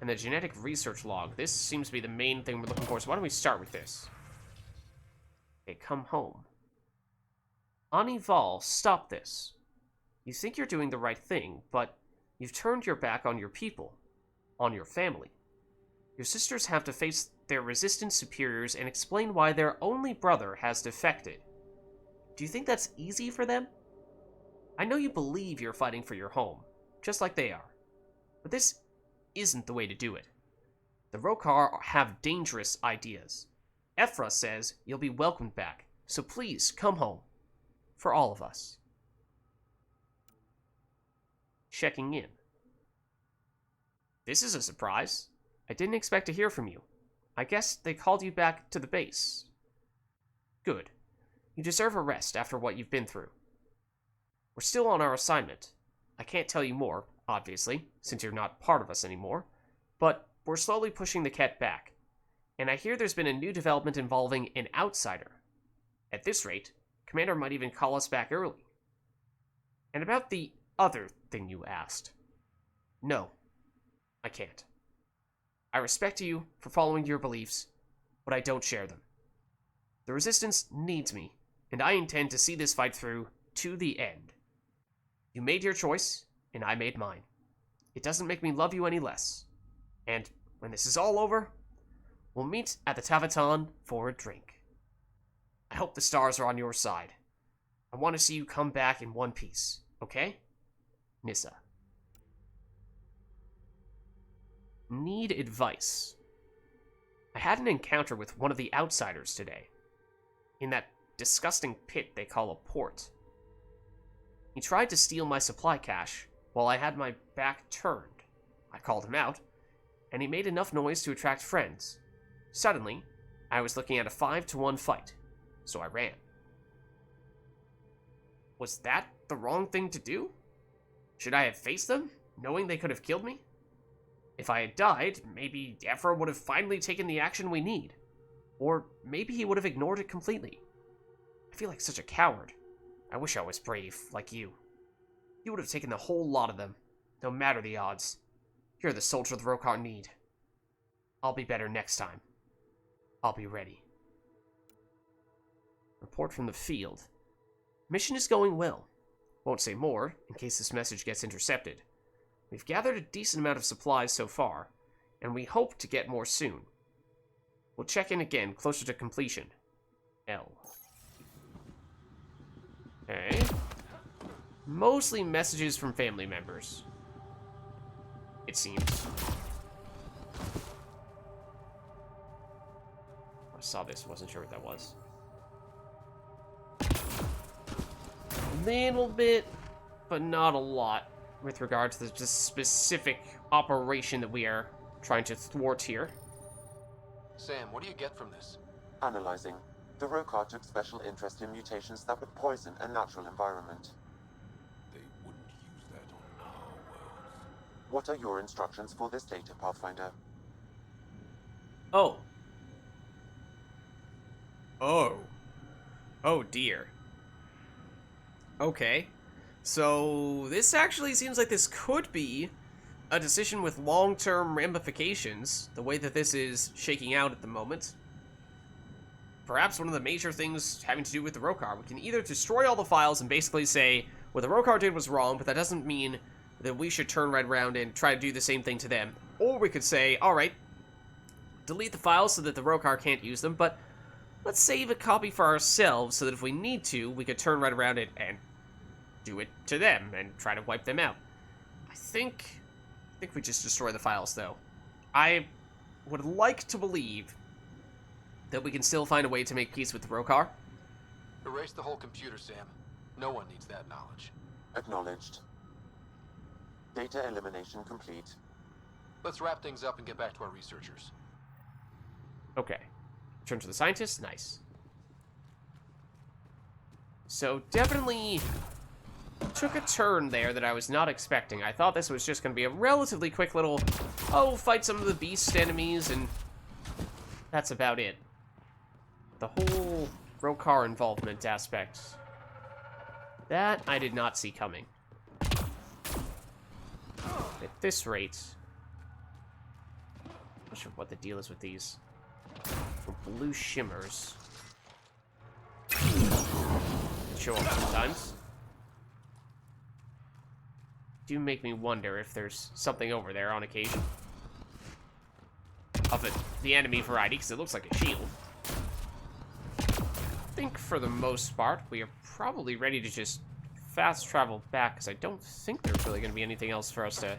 Speaker 1: and the genetic research log. This seems to be the main thing we're looking for, so why don't we start with this? Okay, come home. Anival, stop this. You think you're doing the right thing, but you've turned your back on your people, on your family. Your sisters have to face their resistant superiors and explain why their only brother has defected. Do you think that's easy for them? I know you believe you're fighting for your home, just like they are. But this isn't the way to do it. The Rokar have dangerous ideas. Ephra says you'll be welcomed back, so please come home. For all of us. Checking in. This is a surprise. I didn't expect to hear from you. I guess they called you back to the base. Good. You deserve a rest after what you've been through. We're still on our assignment. I can't tell you more, obviously, since you're not part of us anymore, but we're slowly pushing the Ket back. And I hear there's been a new development involving an outsider. At this rate, Commander might even call us back early. And about the other thing you asked. No, I can't. I respect you for following your beliefs, but I don't share them. The Resistance needs me, and I intend to see this fight through to the end. You made your choice, and I made mine. It doesn't make me love you any less. And when this is all over, we'll meet at the Tavaton for a drink. I hope the stars are on your side. I want to see you come back in one piece, okay? Nissa. Need advice. I had an encounter with one of the outsiders today. in that disgusting pit they call a port. He tried to steal my supply cache while I had my back turned. I called him out, and he made enough noise to attract friends. Suddenly, I was looking at a 5-to-1 fight, so I ran. Was that the wrong thing to do? Should I have faced them, knowing they could have killed me? If I had died, maybe Afro would have finally taken the action we need. Or maybe he would have ignored it completely. I feel like such a coward. I wish I was brave, like you. You would have taken the whole lot of them, no matter the odds. You're the soldier the Rokar need. I'll be better next time. I'll be ready. Report from the field. Mission is going well. Won't say more, in case this message gets intercepted. We've gathered a decent amount of supplies so far, and we hope to get more soon. We'll check in again closer to completion. L. Okay. Mostly messages from family members. It seems. I saw this, wasn't sure what that was. A little bit, but not a lot, with regard to the specific operation that we are trying to thwart here.
Speaker 8: Sam, what do you get from this?
Speaker 3: Analyzing. The Rokar took special interest in mutations that would poison a natural environment.
Speaker 6: They wouldn't use that on our worlds.
Speaker 3: What are your instructions for this data, Pathfinder?
Speaker 1: Oh. Oh dear. Okay. So, this actually seems like this could be a decision with long-term ramifications, the way that this is shaking out at the moment. Perhaps one of the major things having to do with the Rokar. We can either destroy all the files and basically say, what the Rokar did was wrong, but that doesn't mean that we should turn right around and try to do the same thing to them. Or we could say, alright, delete the files so that the Rokar can't use them, but let's save a copy for ourselves so that if we need to, we could turn right around and do it to them and try to wipe them out. I think we just destroy the files, though. I would like to believe that we can still find a way to make peace with the Rokar.
Speaker 8: Erase the whole computer, Sam. No one needs that knowledge.
Speaker 3: Acknowledged. Data elimination complete.
Speaker 8: Let's wrap things up and get back to our researchers.
Speaker 1: Okay. Return to the scientists? Nice. So, definitely took a turn there that I was not expecting. I thought this was just going to be a relatively quick little, fight some of the beast enemies, and that's about it. The whole Rokar involvement aspect, that I did not see coming. At this rate, I'm not sure what the deal is with these blue shimmers. Show up sometimes. Do make me wonder if there's something over there on occasion. Of the enemy variety, because it looks like a shield. I think for the most part, we are probably ready to just fast travel back, because I don't think there's really going to be anything else for us to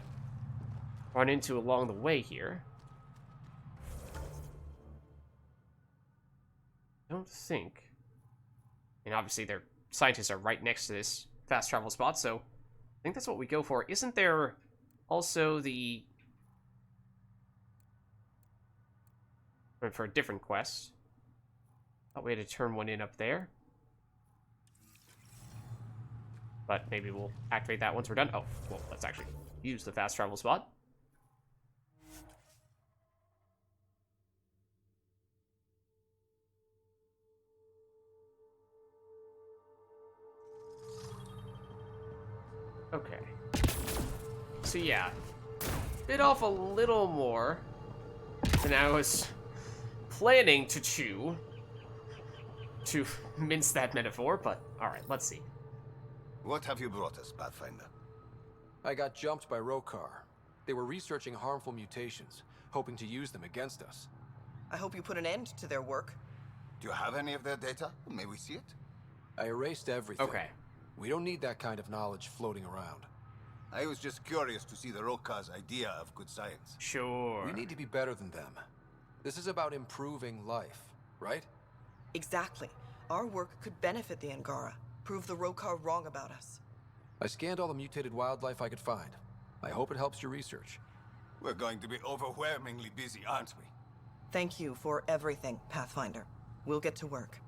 Speaker 1: run into along the way here. I don't think. And obviously their scientists are right next to this fast travel spot, so I think that's what we go for. Isn't there also the... for a different quest? Thought we had to turn one in up there. But maybe we'll activate that once we're done. Oh, well, let's actually use the fast travel spot. Okay. So yeah, bit off a little more than I was planning to chew, to mince that metaphor, but alright, let's see.
Speaker 13: What have you brought us, Pathfinder?
Speaker 8: I got jumped by Rokar. They were researching harmful mutations, hoping to use them against us.
Speaker 7: I hope you put an end to their work.
Speaker 13: Do you have any of their data? May we see it?
Speaker 8: I erased everything.
Speaker 1: Okay.
Speaker 8: We don't need that kind of knowledge floating around.
Speaker 13: I was just curious to see the Rokar's idea of good science.
Speaker 1: Sure.
Speaker 8: We need to be better than them. This is about improving life, right?
Speaker 7: Exactly. Our work could benefit the Angara, prove the Rokar wrong about us.
Speaker 8: I scanned all the mutated wildlife I could find. I hope it helps your research.
Speaker 13: We're going to be overwhelmingly busy, aren't we?
Speaker 7: Thank you for everything, Pathfinder. We'll get to work.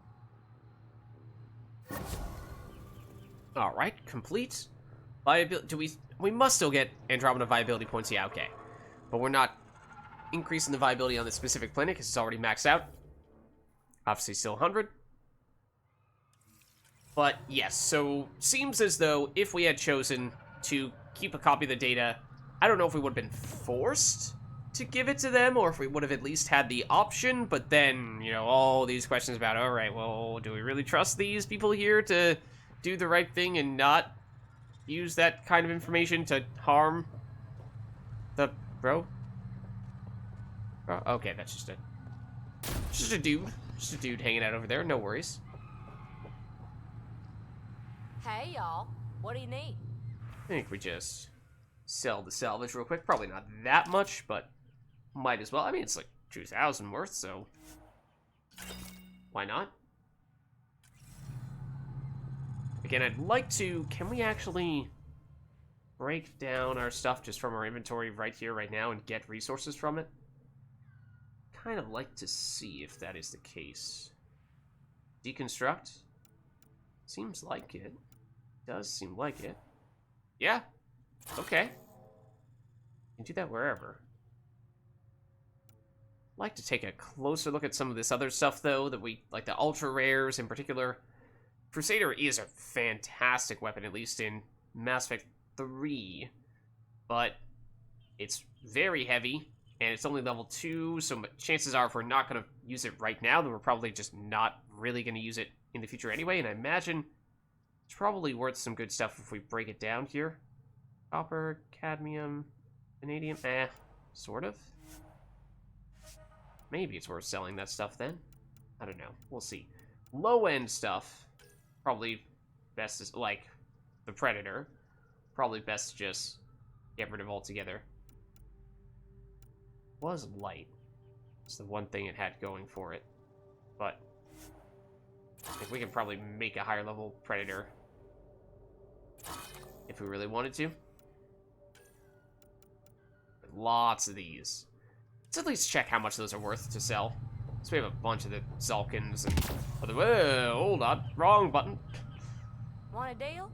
Speaker 1: Alright, complete. Viability. We must still get Andromeda viability points, yeah, okay. But we're not increasing the viability on this specific planet because it's already maxed out. Obviously still 100. But yes, so seems as though if we had chosen to keep a copy of the data, I don't know if we would have been forced to give it to them, or if we would have at least had the option, but then, you know, all these questions about, alright, well, do we really trust these people here to do the right thing and not use that kind of information to harm the bro? Oh, okay, that's just a dude. Just a dude hanging out over there, no worries.
Speaker 2: Hey, y'all. What do you need?
Speaker 1: I think we just sell the salvage real quick. Probably not that much, but might as well. I mean, it's like 2,000 worth, so why not? Again, I'd like to... Can we actually break down our stuff just from our inventory right here, right now, and get resources from it? Kind of like to see if that is the case. Deconstruct? Seems like it. Does seem like it. Yeah. Okay. You can do that wherever. I'd like to take a closer look at some of this other stuff, though, that we... Like the ultra rares in particular. Crusader is a fantastic weapon, at least in Mass Effect 3. But it's very heavy, and it's only level 2, so chances are if we're not going to use it right now, then we're probably just not really going to use it in the future anyway, and I imagine it's probably worth some good stuff if we break it down here. Copper, cadmium, vanadium, sort of. Maybe it's worth selling that stuff then. I don't know. We'll see. Low-end stuff, probably best is, like, the Predator. Probably best to just get rid of altogether. Was light. It's the one thing it had going for it. But I think we can probably make a higher level Predator if we really wanted to. Lots of these. Let's at least check how much those are worth to sell. So we have a bunch of the Zulkins and other... Whoa, hold on. Wrong button.
Speaker 2: Want a deal?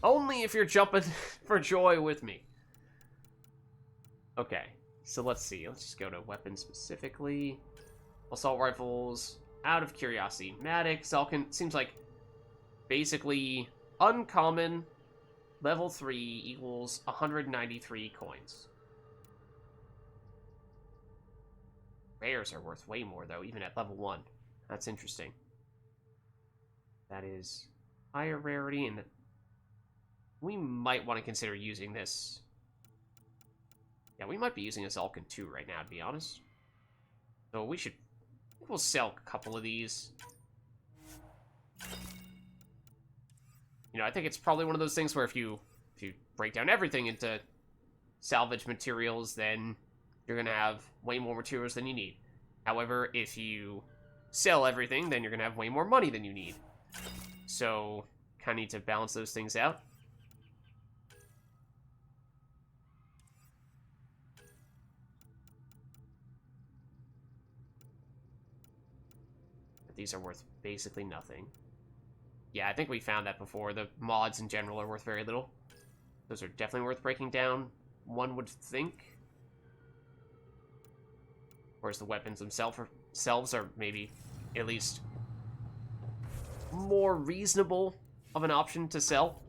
Speaker 1: Only if you're jumping for joy with me. Okay, so let's see. Let's just go to weapons specifically. Assault rifles. Out of curiosity. Matic, Zulkin. Seems like basically uncommon. Level 3 equals 193 coins. Rares are worth way more, though, even at level 1. That's interesting. That is higher rarity, and we might want to consider using this. Yeah, we might be using a Zulkin too right now, to be honest. So we should... We'll sell a couple of these. You know, I think it's probably one of those things where if you break down everything into salvage materials, then you're going to have way more materials than you need. However, if you sell everything, then you're going to have way more money than you need. So, kind of need to balance those things out. But these are worth basically nothing. Yeah, I think we found that before. The mods in general are worth very little. Those are definitely worth breaking down, one would think. Whereas the weapons themselves are maybe at least more reasonable of an option to sell.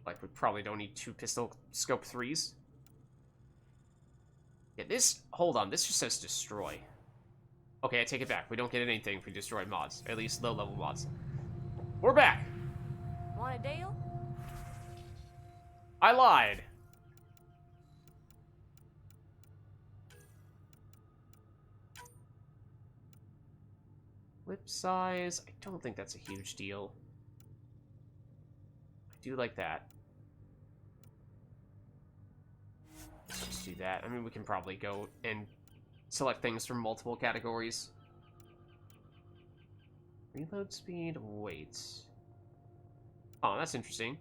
Speaker 1: Like, we probably don't need 2 pistol scope 3s. Yeah, this... Hold on, this just says destroy. Okay, I take it back. We don't get anything if we destroy mods. At least low-level mods. We're back!
Speaker 2: Want a deal?
Speaker 1: I lied. Clip size. I don't think that's a huge deal. I do like that. Let's just do that. I mean, we can probably go and select things from multiple categories. Reload speed, weight. Oh, that's interesting.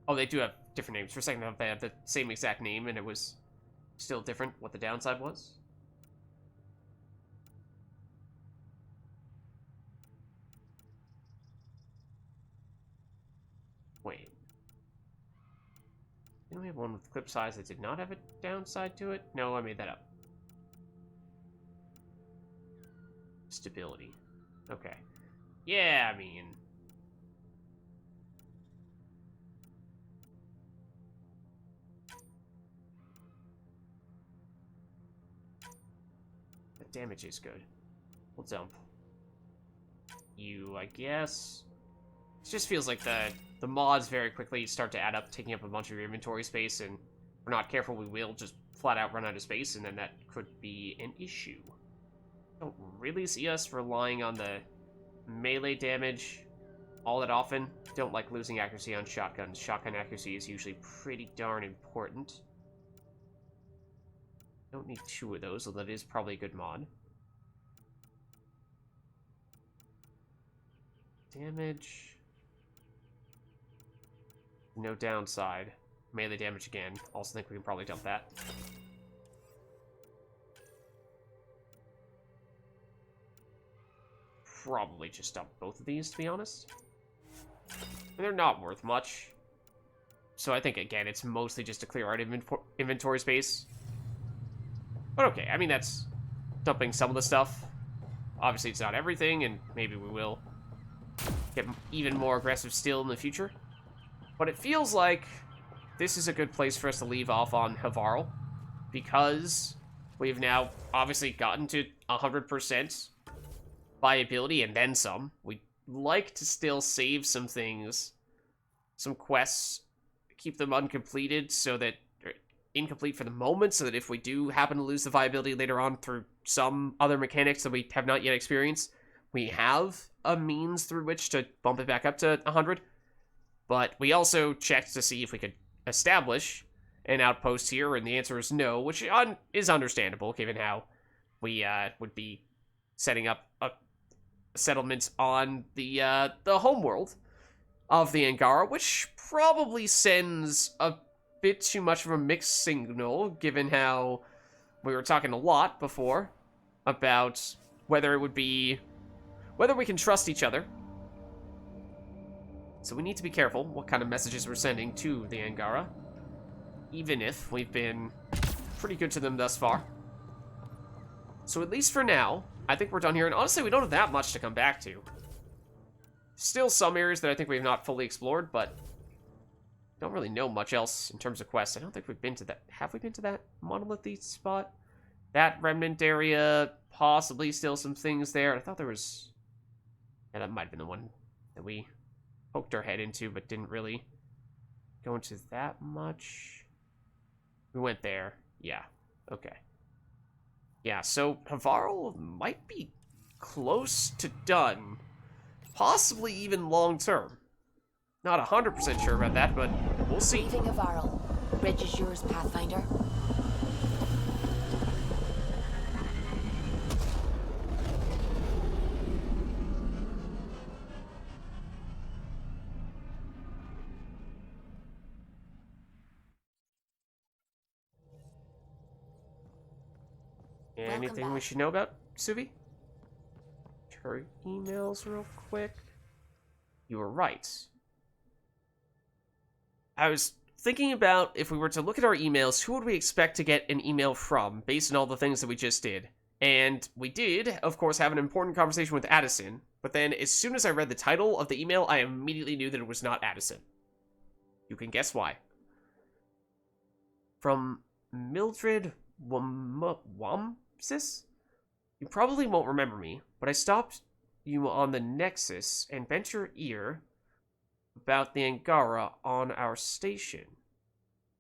Speaker 1: Oh, they do have different names. For a second, I thought they have the same exact name, and it was still different what the downside was. Wait. Didn't we have one with clip size that did not have a downside to it? No, I made that up. Stability. Okay. Yeah, I mean... the damage is good. We'll dump you, I guess. It just feels like the mods very quickly start to add up, taking up a bunch of your inventory space, and if we're not careful, we will just flat out run out of space, and then that could be an issue. Don't really see us relying on the melee damage all that often. Don't like losing accuracy on shotguns. Shotgun accuracy is usually pretty darn important. Don't need 2 of those, although that is probably a good mod. Damage. No downside. Melee damage again. Also think we can probably dump that. Probably just dump both of these, to be honest. They're not worth much. So I think, again, it's mostly just to clear out inventory space. But okay, I mean, that's dumping some of the stuff. Obviously, it's not everything, and maybe we will get even more aggressive still in the future. But it feels like this is a good place for us to leave off on Havarl, because we've now obviously gotten to 100% viability and then some. We'd like to still save some things, some quests, keep them uncompleted so that, or incomplete for the moment, so that if we do happen to lose the viability later on through some other mechanics that we have not yet experienced, we have a means through which to bump it back up to 100. But we also checked to see if we could establish an outpost here, and the answer is no, which is understandable, given how we would be setting up a settlement on the homeworld of the Angara, which probably sends a bit too much of a mixed signal, given how we were talking a lot before about whether we can trust each other. So we need to be careful what kind of messages we're sending to the Angara, even if we've been pretty good to them thus far. So at least for now, I think we're done here, and honestly, we don't have that much to come back to. Still some areas that I think we have not fully explored, but don't really know much else in terms of quests. I don't think we've been to that. Have we been to that monolithy spot? That remnant area, possibly still some things there. I thought there was... yeah, that might have been the one that we poked our head into, but didn't really go into that much. We went there. Yeah. Okay. Yeah, so Havarl might be close to done. Possibly even long-term. Not 100% sure about that, but we'll see.
Speaker 2: Leaving Havarl. Bridge is yours, Pathfinder.
Speaker 1: Anything we should know about Suvi? Her emails real quick. You were right. I was thinking about if we were to look at our emails, who would we expect to get an email from based on all the things that we just did? And we did, of course, have an important conversation with Addison, but then as soon as I read the title of the email, I immediately knew that it was not Addison. You can guess why. From Mildred Wamsis? You probably won't remember me, but I stopped you on the Nexus and bent your ear about the Angara on our station.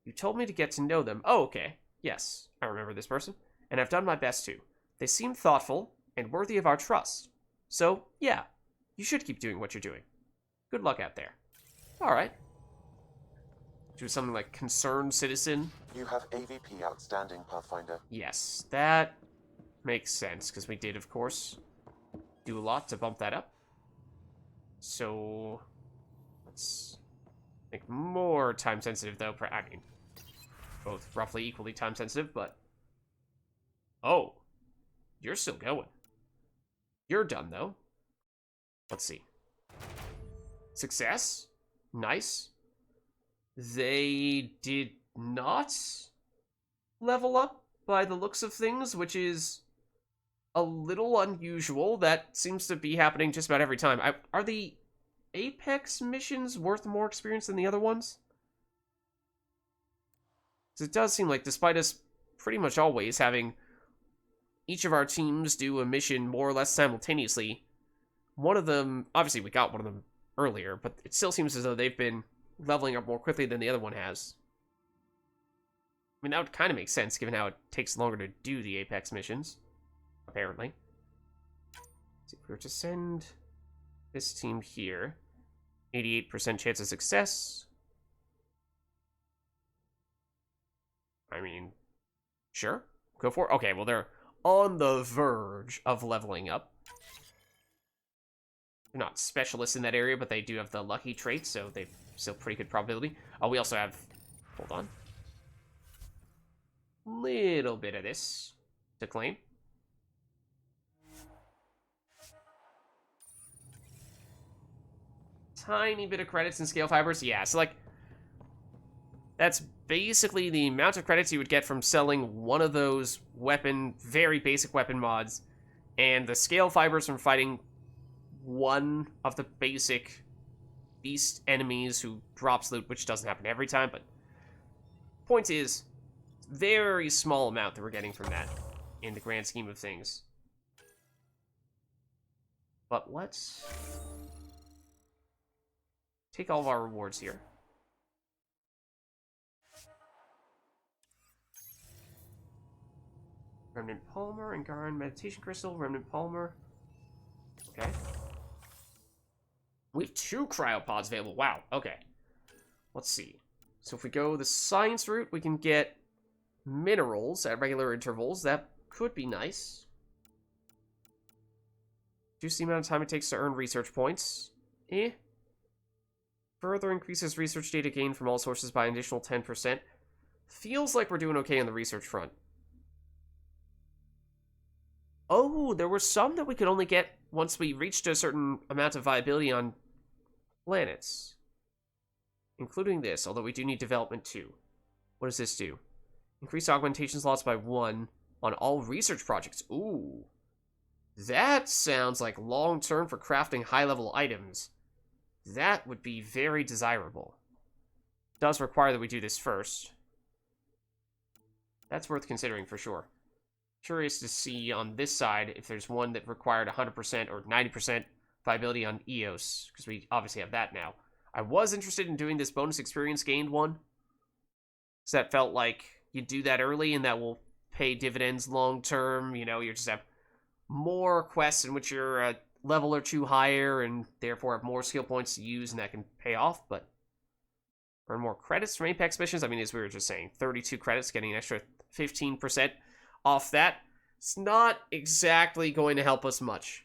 Speaker 1: You told me to get to know them. Oh, okay. Yes, I remember this person, and I've done my best to. They seem thoughtful and worthy of our trust. So, yeah, you should keep doing what you're doing. Good luck out there. Alright. Do something like concerned citizen.
Speaker 3: You have AVP outstanding, Pathfinder.
Speaker 1: Yes, that makes sense, because we did, of course, do a lot to bump that up. So, let's make more time-sensitive, though. I mean, both roughly equally time-sensitive, but... Oh, you're still going. You're done, though. Let's see. Success. Nice. They did not level up by the looks of things, which is a little unusual. That seems to be happening just about every time. Are the Apex missions worth more experience than the other ones? Because it does seem like, despite us pretty much always having each of our teams do a mission more or less simultaneously, one of them, obviously we got one of them earlier, but it still seems as though they've been leveling up more quickly than the other one has. I mean, that would kind of make sense, given how it takes longer to do the Apex missions, apparently. Let's see, if we were to send this team here, 88% chance of success. I mean, sure, go for it. Okay, well, they're on the verge of leveling up. They're not specialists in that area, but they do have the lucky trait, so they've still pretty good probability. Oh, we also have, hold on, little bit of this to claim. Tiny bit of credits and scale fibers. Yeah, so like, that's basically the amount of credits you would get from selling one of those very basic weapon mods, and the scale fibers from fighting one of the basic beast enemies who drops loot, which doesn't happen every time, but point is, very small amount that we're getting from that in the grand scheme of things. But let's take all of our rewards here. Remnant Polymer, and Garn Meditation Crystal, Remnant Polymer. Okay. We have 2 cryopods available. Wow, okay. Let's see. So if we go the science route, we can get minerals at regular intervals. That could be nice. Reduce the amount of time it takes to earn research points. Further increases research data gained from all sources by an additional 10%. Feels like we're doing okay on the research front. Oh, there were some that we could only get once we reached a certain amount of viability on planets. Including this, although we do need development too. What does this do? Increase augmentation slots by 1 on all research projects. Ooh. That sounds like long-term for crafting high-level items. That would be very desirable. It does require that we do this first. That's worth considering for sure. Curious to see on this side if there's one that required 100% or 90% viability on EOS, because we obviously have that now. I was interested in doing this bonus experience gained one, because that felt like you do that early and that will pay dividends long term. You know, you just have more quests in which you're a level or 2 higher and therefore have more skill points to use, and that can pay off. But earn more credits from Apex missions. I mean, as we were just saying, 32 credits, getting an extra 15% off that. It's not exactly going to help us much.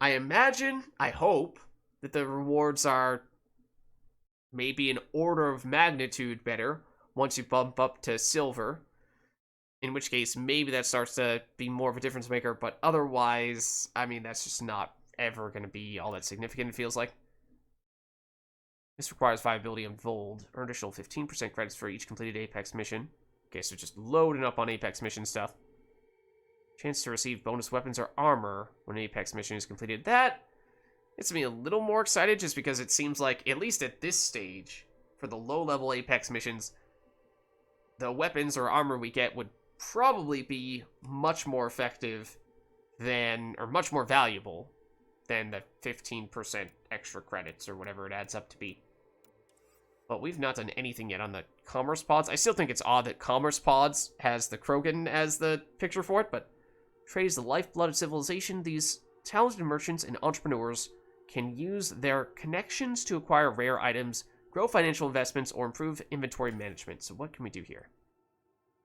Speaker 1: I imagine, I hope, that the rewards are maybe an order of magnitude better once you bump up to silver. In which case, maybe that starts to be more of a difference maker, but otherwise, I mean, that's just not ever going to be all that significant, it feels like. This requires viability on Vold. Earn additional 15% credits for each completed Apex mission. Okay, so just loading up on Apex mission stuff. Chance to receive bonus weapons or armor when an Apex mission is completed. That gets me a little more excited just because it seems like, at least at this stage, for the low-level Apex missions, the weapons or armor we get would probably be much more effective than, or much more valuable than the 15% extra credits or whatever it adds up to be. But we've not done anything yet on the commerce pods. I still think it's odd that commerce pods has the Krogan as the picture for it, but trade is the lifeblood of civilization. These talented merchants and entrepreneurs can use their connections to acquire rare items, grow financial investments, or improve inventory management. So what can we do here?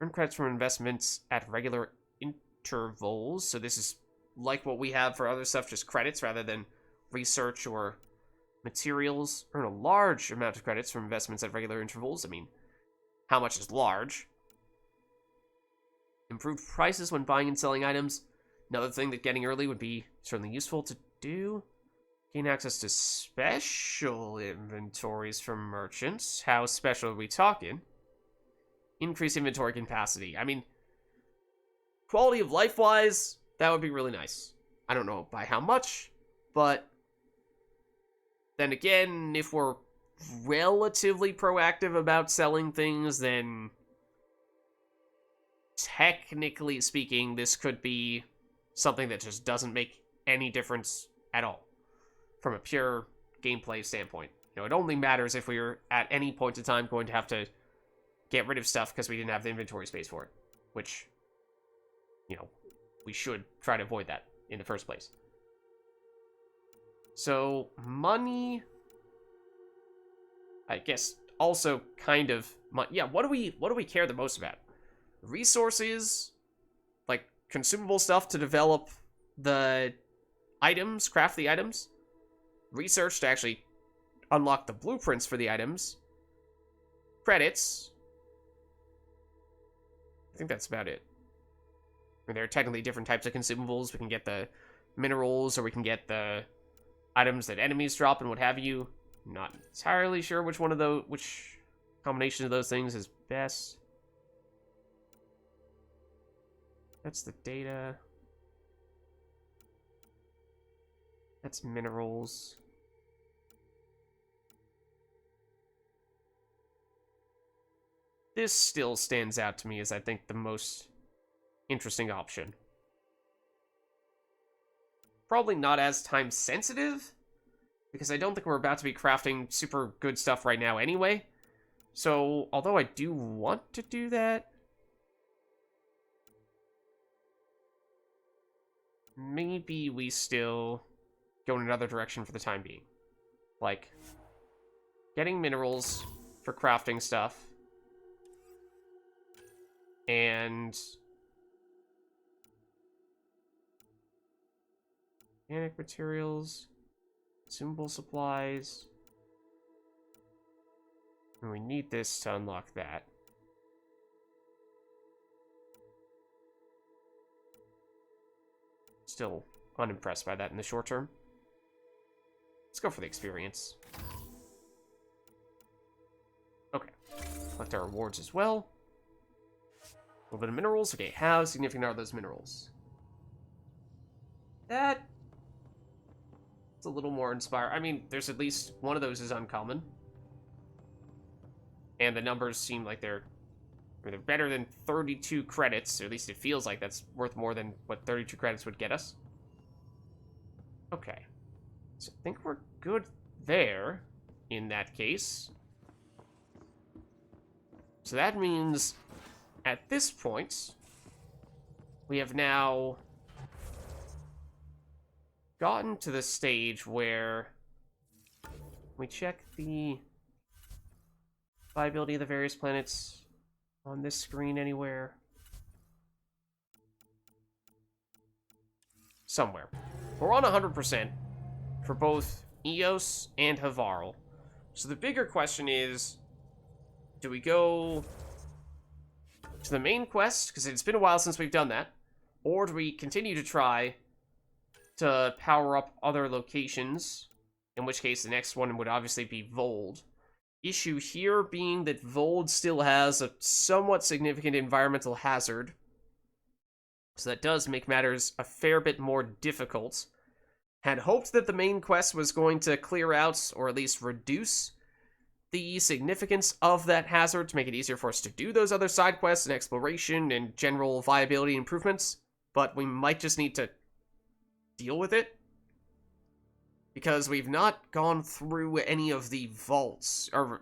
Speaker 1: Earn credits from investments at regular intervals. So this is like what we have for other stuff, just credits rather than research or materials. Earn a large amount of credits from investments at regular intervals. I mean, how much is large? Improved prices when buying and selling items. Another thing that getting early would be certainly useful to do. Gain access to special inventories from merchants. How special are we talking? Increase inventory capacity. I mean, quality of life-wise, that would be really nice. I don't know by how much, but then again, if we're relatively proactive about selling things, then technically speaking, this could be something that just doesn't make any difference at all from a pure gameplay standpoint. You know, it only matters if we're at any point in time going to have to get rid of stuff because we didn't have the inventory space for it, which, you know, we should try to avoid that in the first place. So, money, I guess, also kind of, yeah, what do we care the most about? Resources, like consumable stuff to develop the items, craft the items, research to actually unlock the blueprints for the items, credits. I think that's about it. I mean, there are technically different types of consumables. We can get the minerals, or we can get the items that enemies drop and what have you. Not entirely sure which combination of those things is best. That's the data. That's minerals. This still stands out to me as, I think, the most interesting option. Probably not as time sensitive, because I don't think we're about to be crafting super good stuff right now anyway. So, although I do want to do that, maybe we still go in another direction for the time being. Like, getting minerals for crafting stuff, and organic materials, consumable supplies, and we need this to unlock that. Still unimpressed by that in the short term. Let's go for the experience. Okay, collect our rewards as well. A little bit of minerals. Okay, how significant are those minerals? That's a little more inspiring. I mean, there's at least one of those is uncommon. And the numbers seem like they're better than 32 credits, or at least it feels like that's worth more than what 32 credits would get us. Okay. So I think we're good there, in that case. So that means, at this point, we have now gotten to the stage where we check the viability of the various planets on this screen anywhere. Somewhere. We're on 100% for both Eos and Havarl. So the bigger question is, do we go to the main quest, because it's been a while since we've done that, or do we continue to try to power up other locations, in which case the next one would obviously be Vold. Issue here being that Vold still has a somewhat significant environmental hazard, so that does make matters a fair bit more difficult. Had hoped that the main quest was going to clear out, or at least reduce, the significance of that hazard to make it easier for us to do those other side quests and exploration and general viability improvements, but we might just need to deal with it, because we've not gone through any of the vaults, or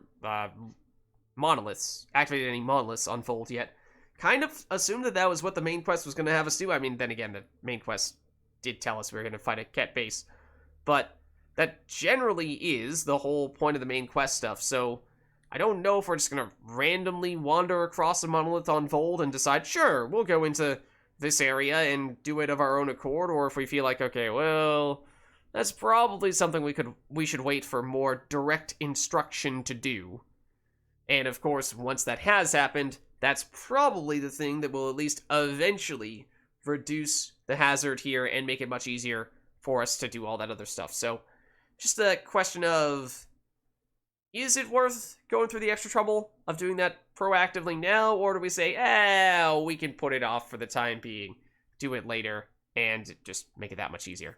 Speaker 1: monoliths, activated any monoliths on Vold yet. Kind of assumed that that was what the main quest was going to have us do. I mean, then again, the main quest did tell us we were going to fight a Ket base, but that generally is the whole point of the main quest stuff, so I don't know if we're just going to randomly wander across a monolith on Vold and decide, sure, we'll go into this area and do it of our own accord, or if we feel like, okay, well, that's probably something we should wait for more direct instruction to do. And of course, once that has happened, that's probably the thing that will at least eventually reduce the hazard here and make it much easier for us to do all that other stuff. So, just a question of, is it worth going through the extra trouble of doing that proactively now, or do we say, we can put it off for the time being, do it later, and just make it that much easier?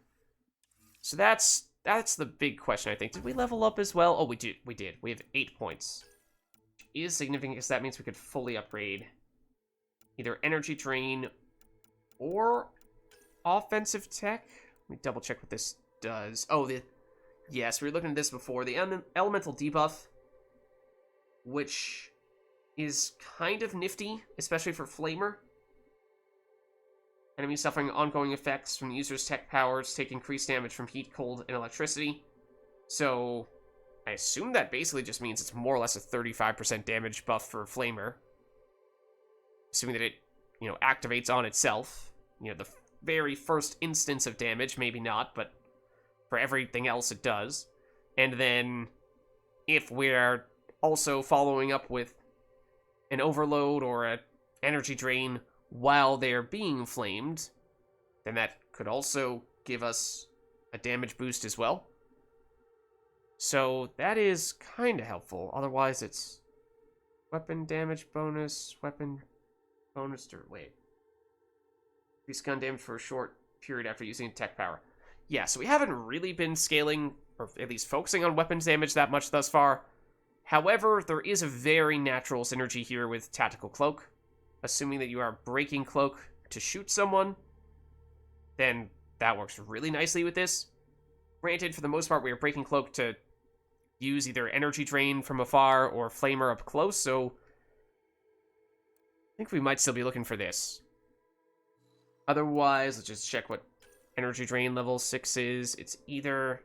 Speaker 1: So that's the big question, I think. Did we level up as well? Oh, we did. We have 8 points. Which is significant because that means we could fully upgrade either energy drain or offensive tech. Let me double check what this does. Oh, yes, we were looking at this before. The elemental debuff, which is kind of nifty, especially for Flamer. Enemies suffering ongoing effects from the user's tech powers take increased damage from heat, cold, and electricity. So, I assume that basically just means it's more or less a 35% damage buff for Flamer. Assuming that it, activates on itself. The very first instance of damage, maybe not, but for everything else it does. And then, if we're also following up with an overload or an energy drain while they're being flamed, then that could also give us a damage boost as well. So that is kind of helpful. Otherwise, it's weapon damage bonus, weapon bonus, increase gun damage for a short period after using tech power. Yeah, so we haven't really been scaling, or at least focusing on weapons damage that much thus far. However, there is a very natural synergy here with Tactical Cloak. Assuming that you are breaking Cloak to shoot someone, then that works really nicely with this. Granted, for the most part, we are breaking Cloak to use either energy drain from afar or Flamer up close, so I think we might still be looking for this. Otherwise, let's just check what energy drain level 6 is. It's either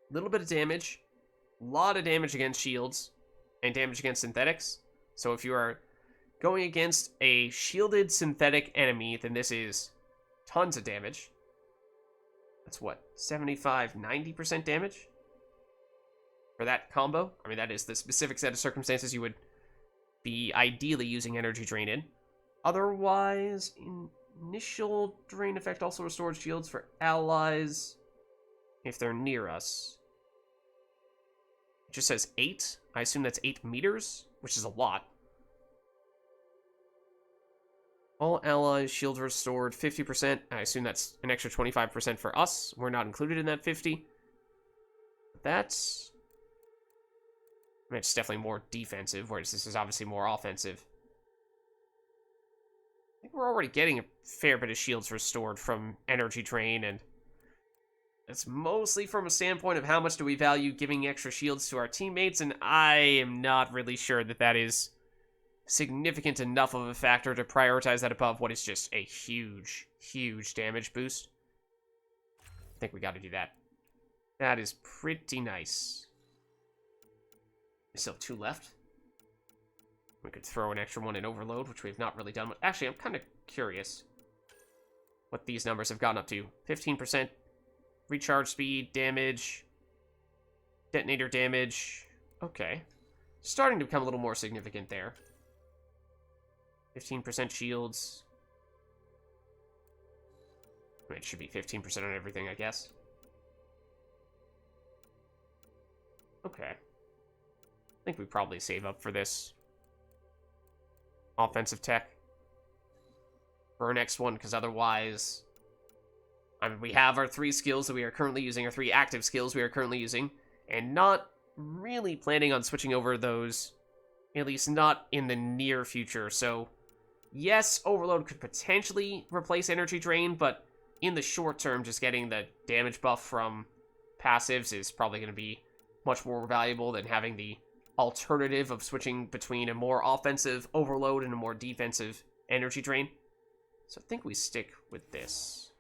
Speaker 1: a little bit of damage, a lot of damage against shields, and damage against synthetics. So if you are going against a shielded synthetic enemy, then this is tons of damage. That's what, 75, 90% damage? For that combo? I mean, that is the specific set of circumstances you would be ideally using energy drain in. Otherwise, initial drain effect also restores shields for allies if they're near us. It just says 8. I assume that's 8 meters, which is a lot. All allies, shield restored 50%. I assume that's an extra 25% for us. We're not included in that 50. That's... I mean, it's definitely more defensive, whereas this is obviously more offensive. I think we're already getting a fair bit of shields restored from energy drain, and it's mostly from a standpoint of how much do we value giving extra shields to our teammates, and I am not really sure that that is significant enough of a factor to prioritize that above what is just a huge, huge damage boost. I think we got to do that. That is pretty nice. We still have 2 left. We could throw an extra one in overload, which we have not really done. Actually, I'm kind of curious what these numbers have gone up to. 15% recharge speed, damage, detonator damage. Okay. Starting to become a little more significant there. 15% shields. I mean, it should be 15% on everything, I guess. Okay. I think we probably save up for this offensive tech for our next one, because otherwise, I mean, we have our 3 skills that we are currently using, our 3 active skills we are currently using, and not really planning on switching over those, at least not in the near future. So yes, overload could potentially replace energy drain, but in the short term, just getting the damage buff from passives is probably going to be much more valuable than having the alternative of switching between a more offensive overload and a more defensive energy drain. So I think we stick with this.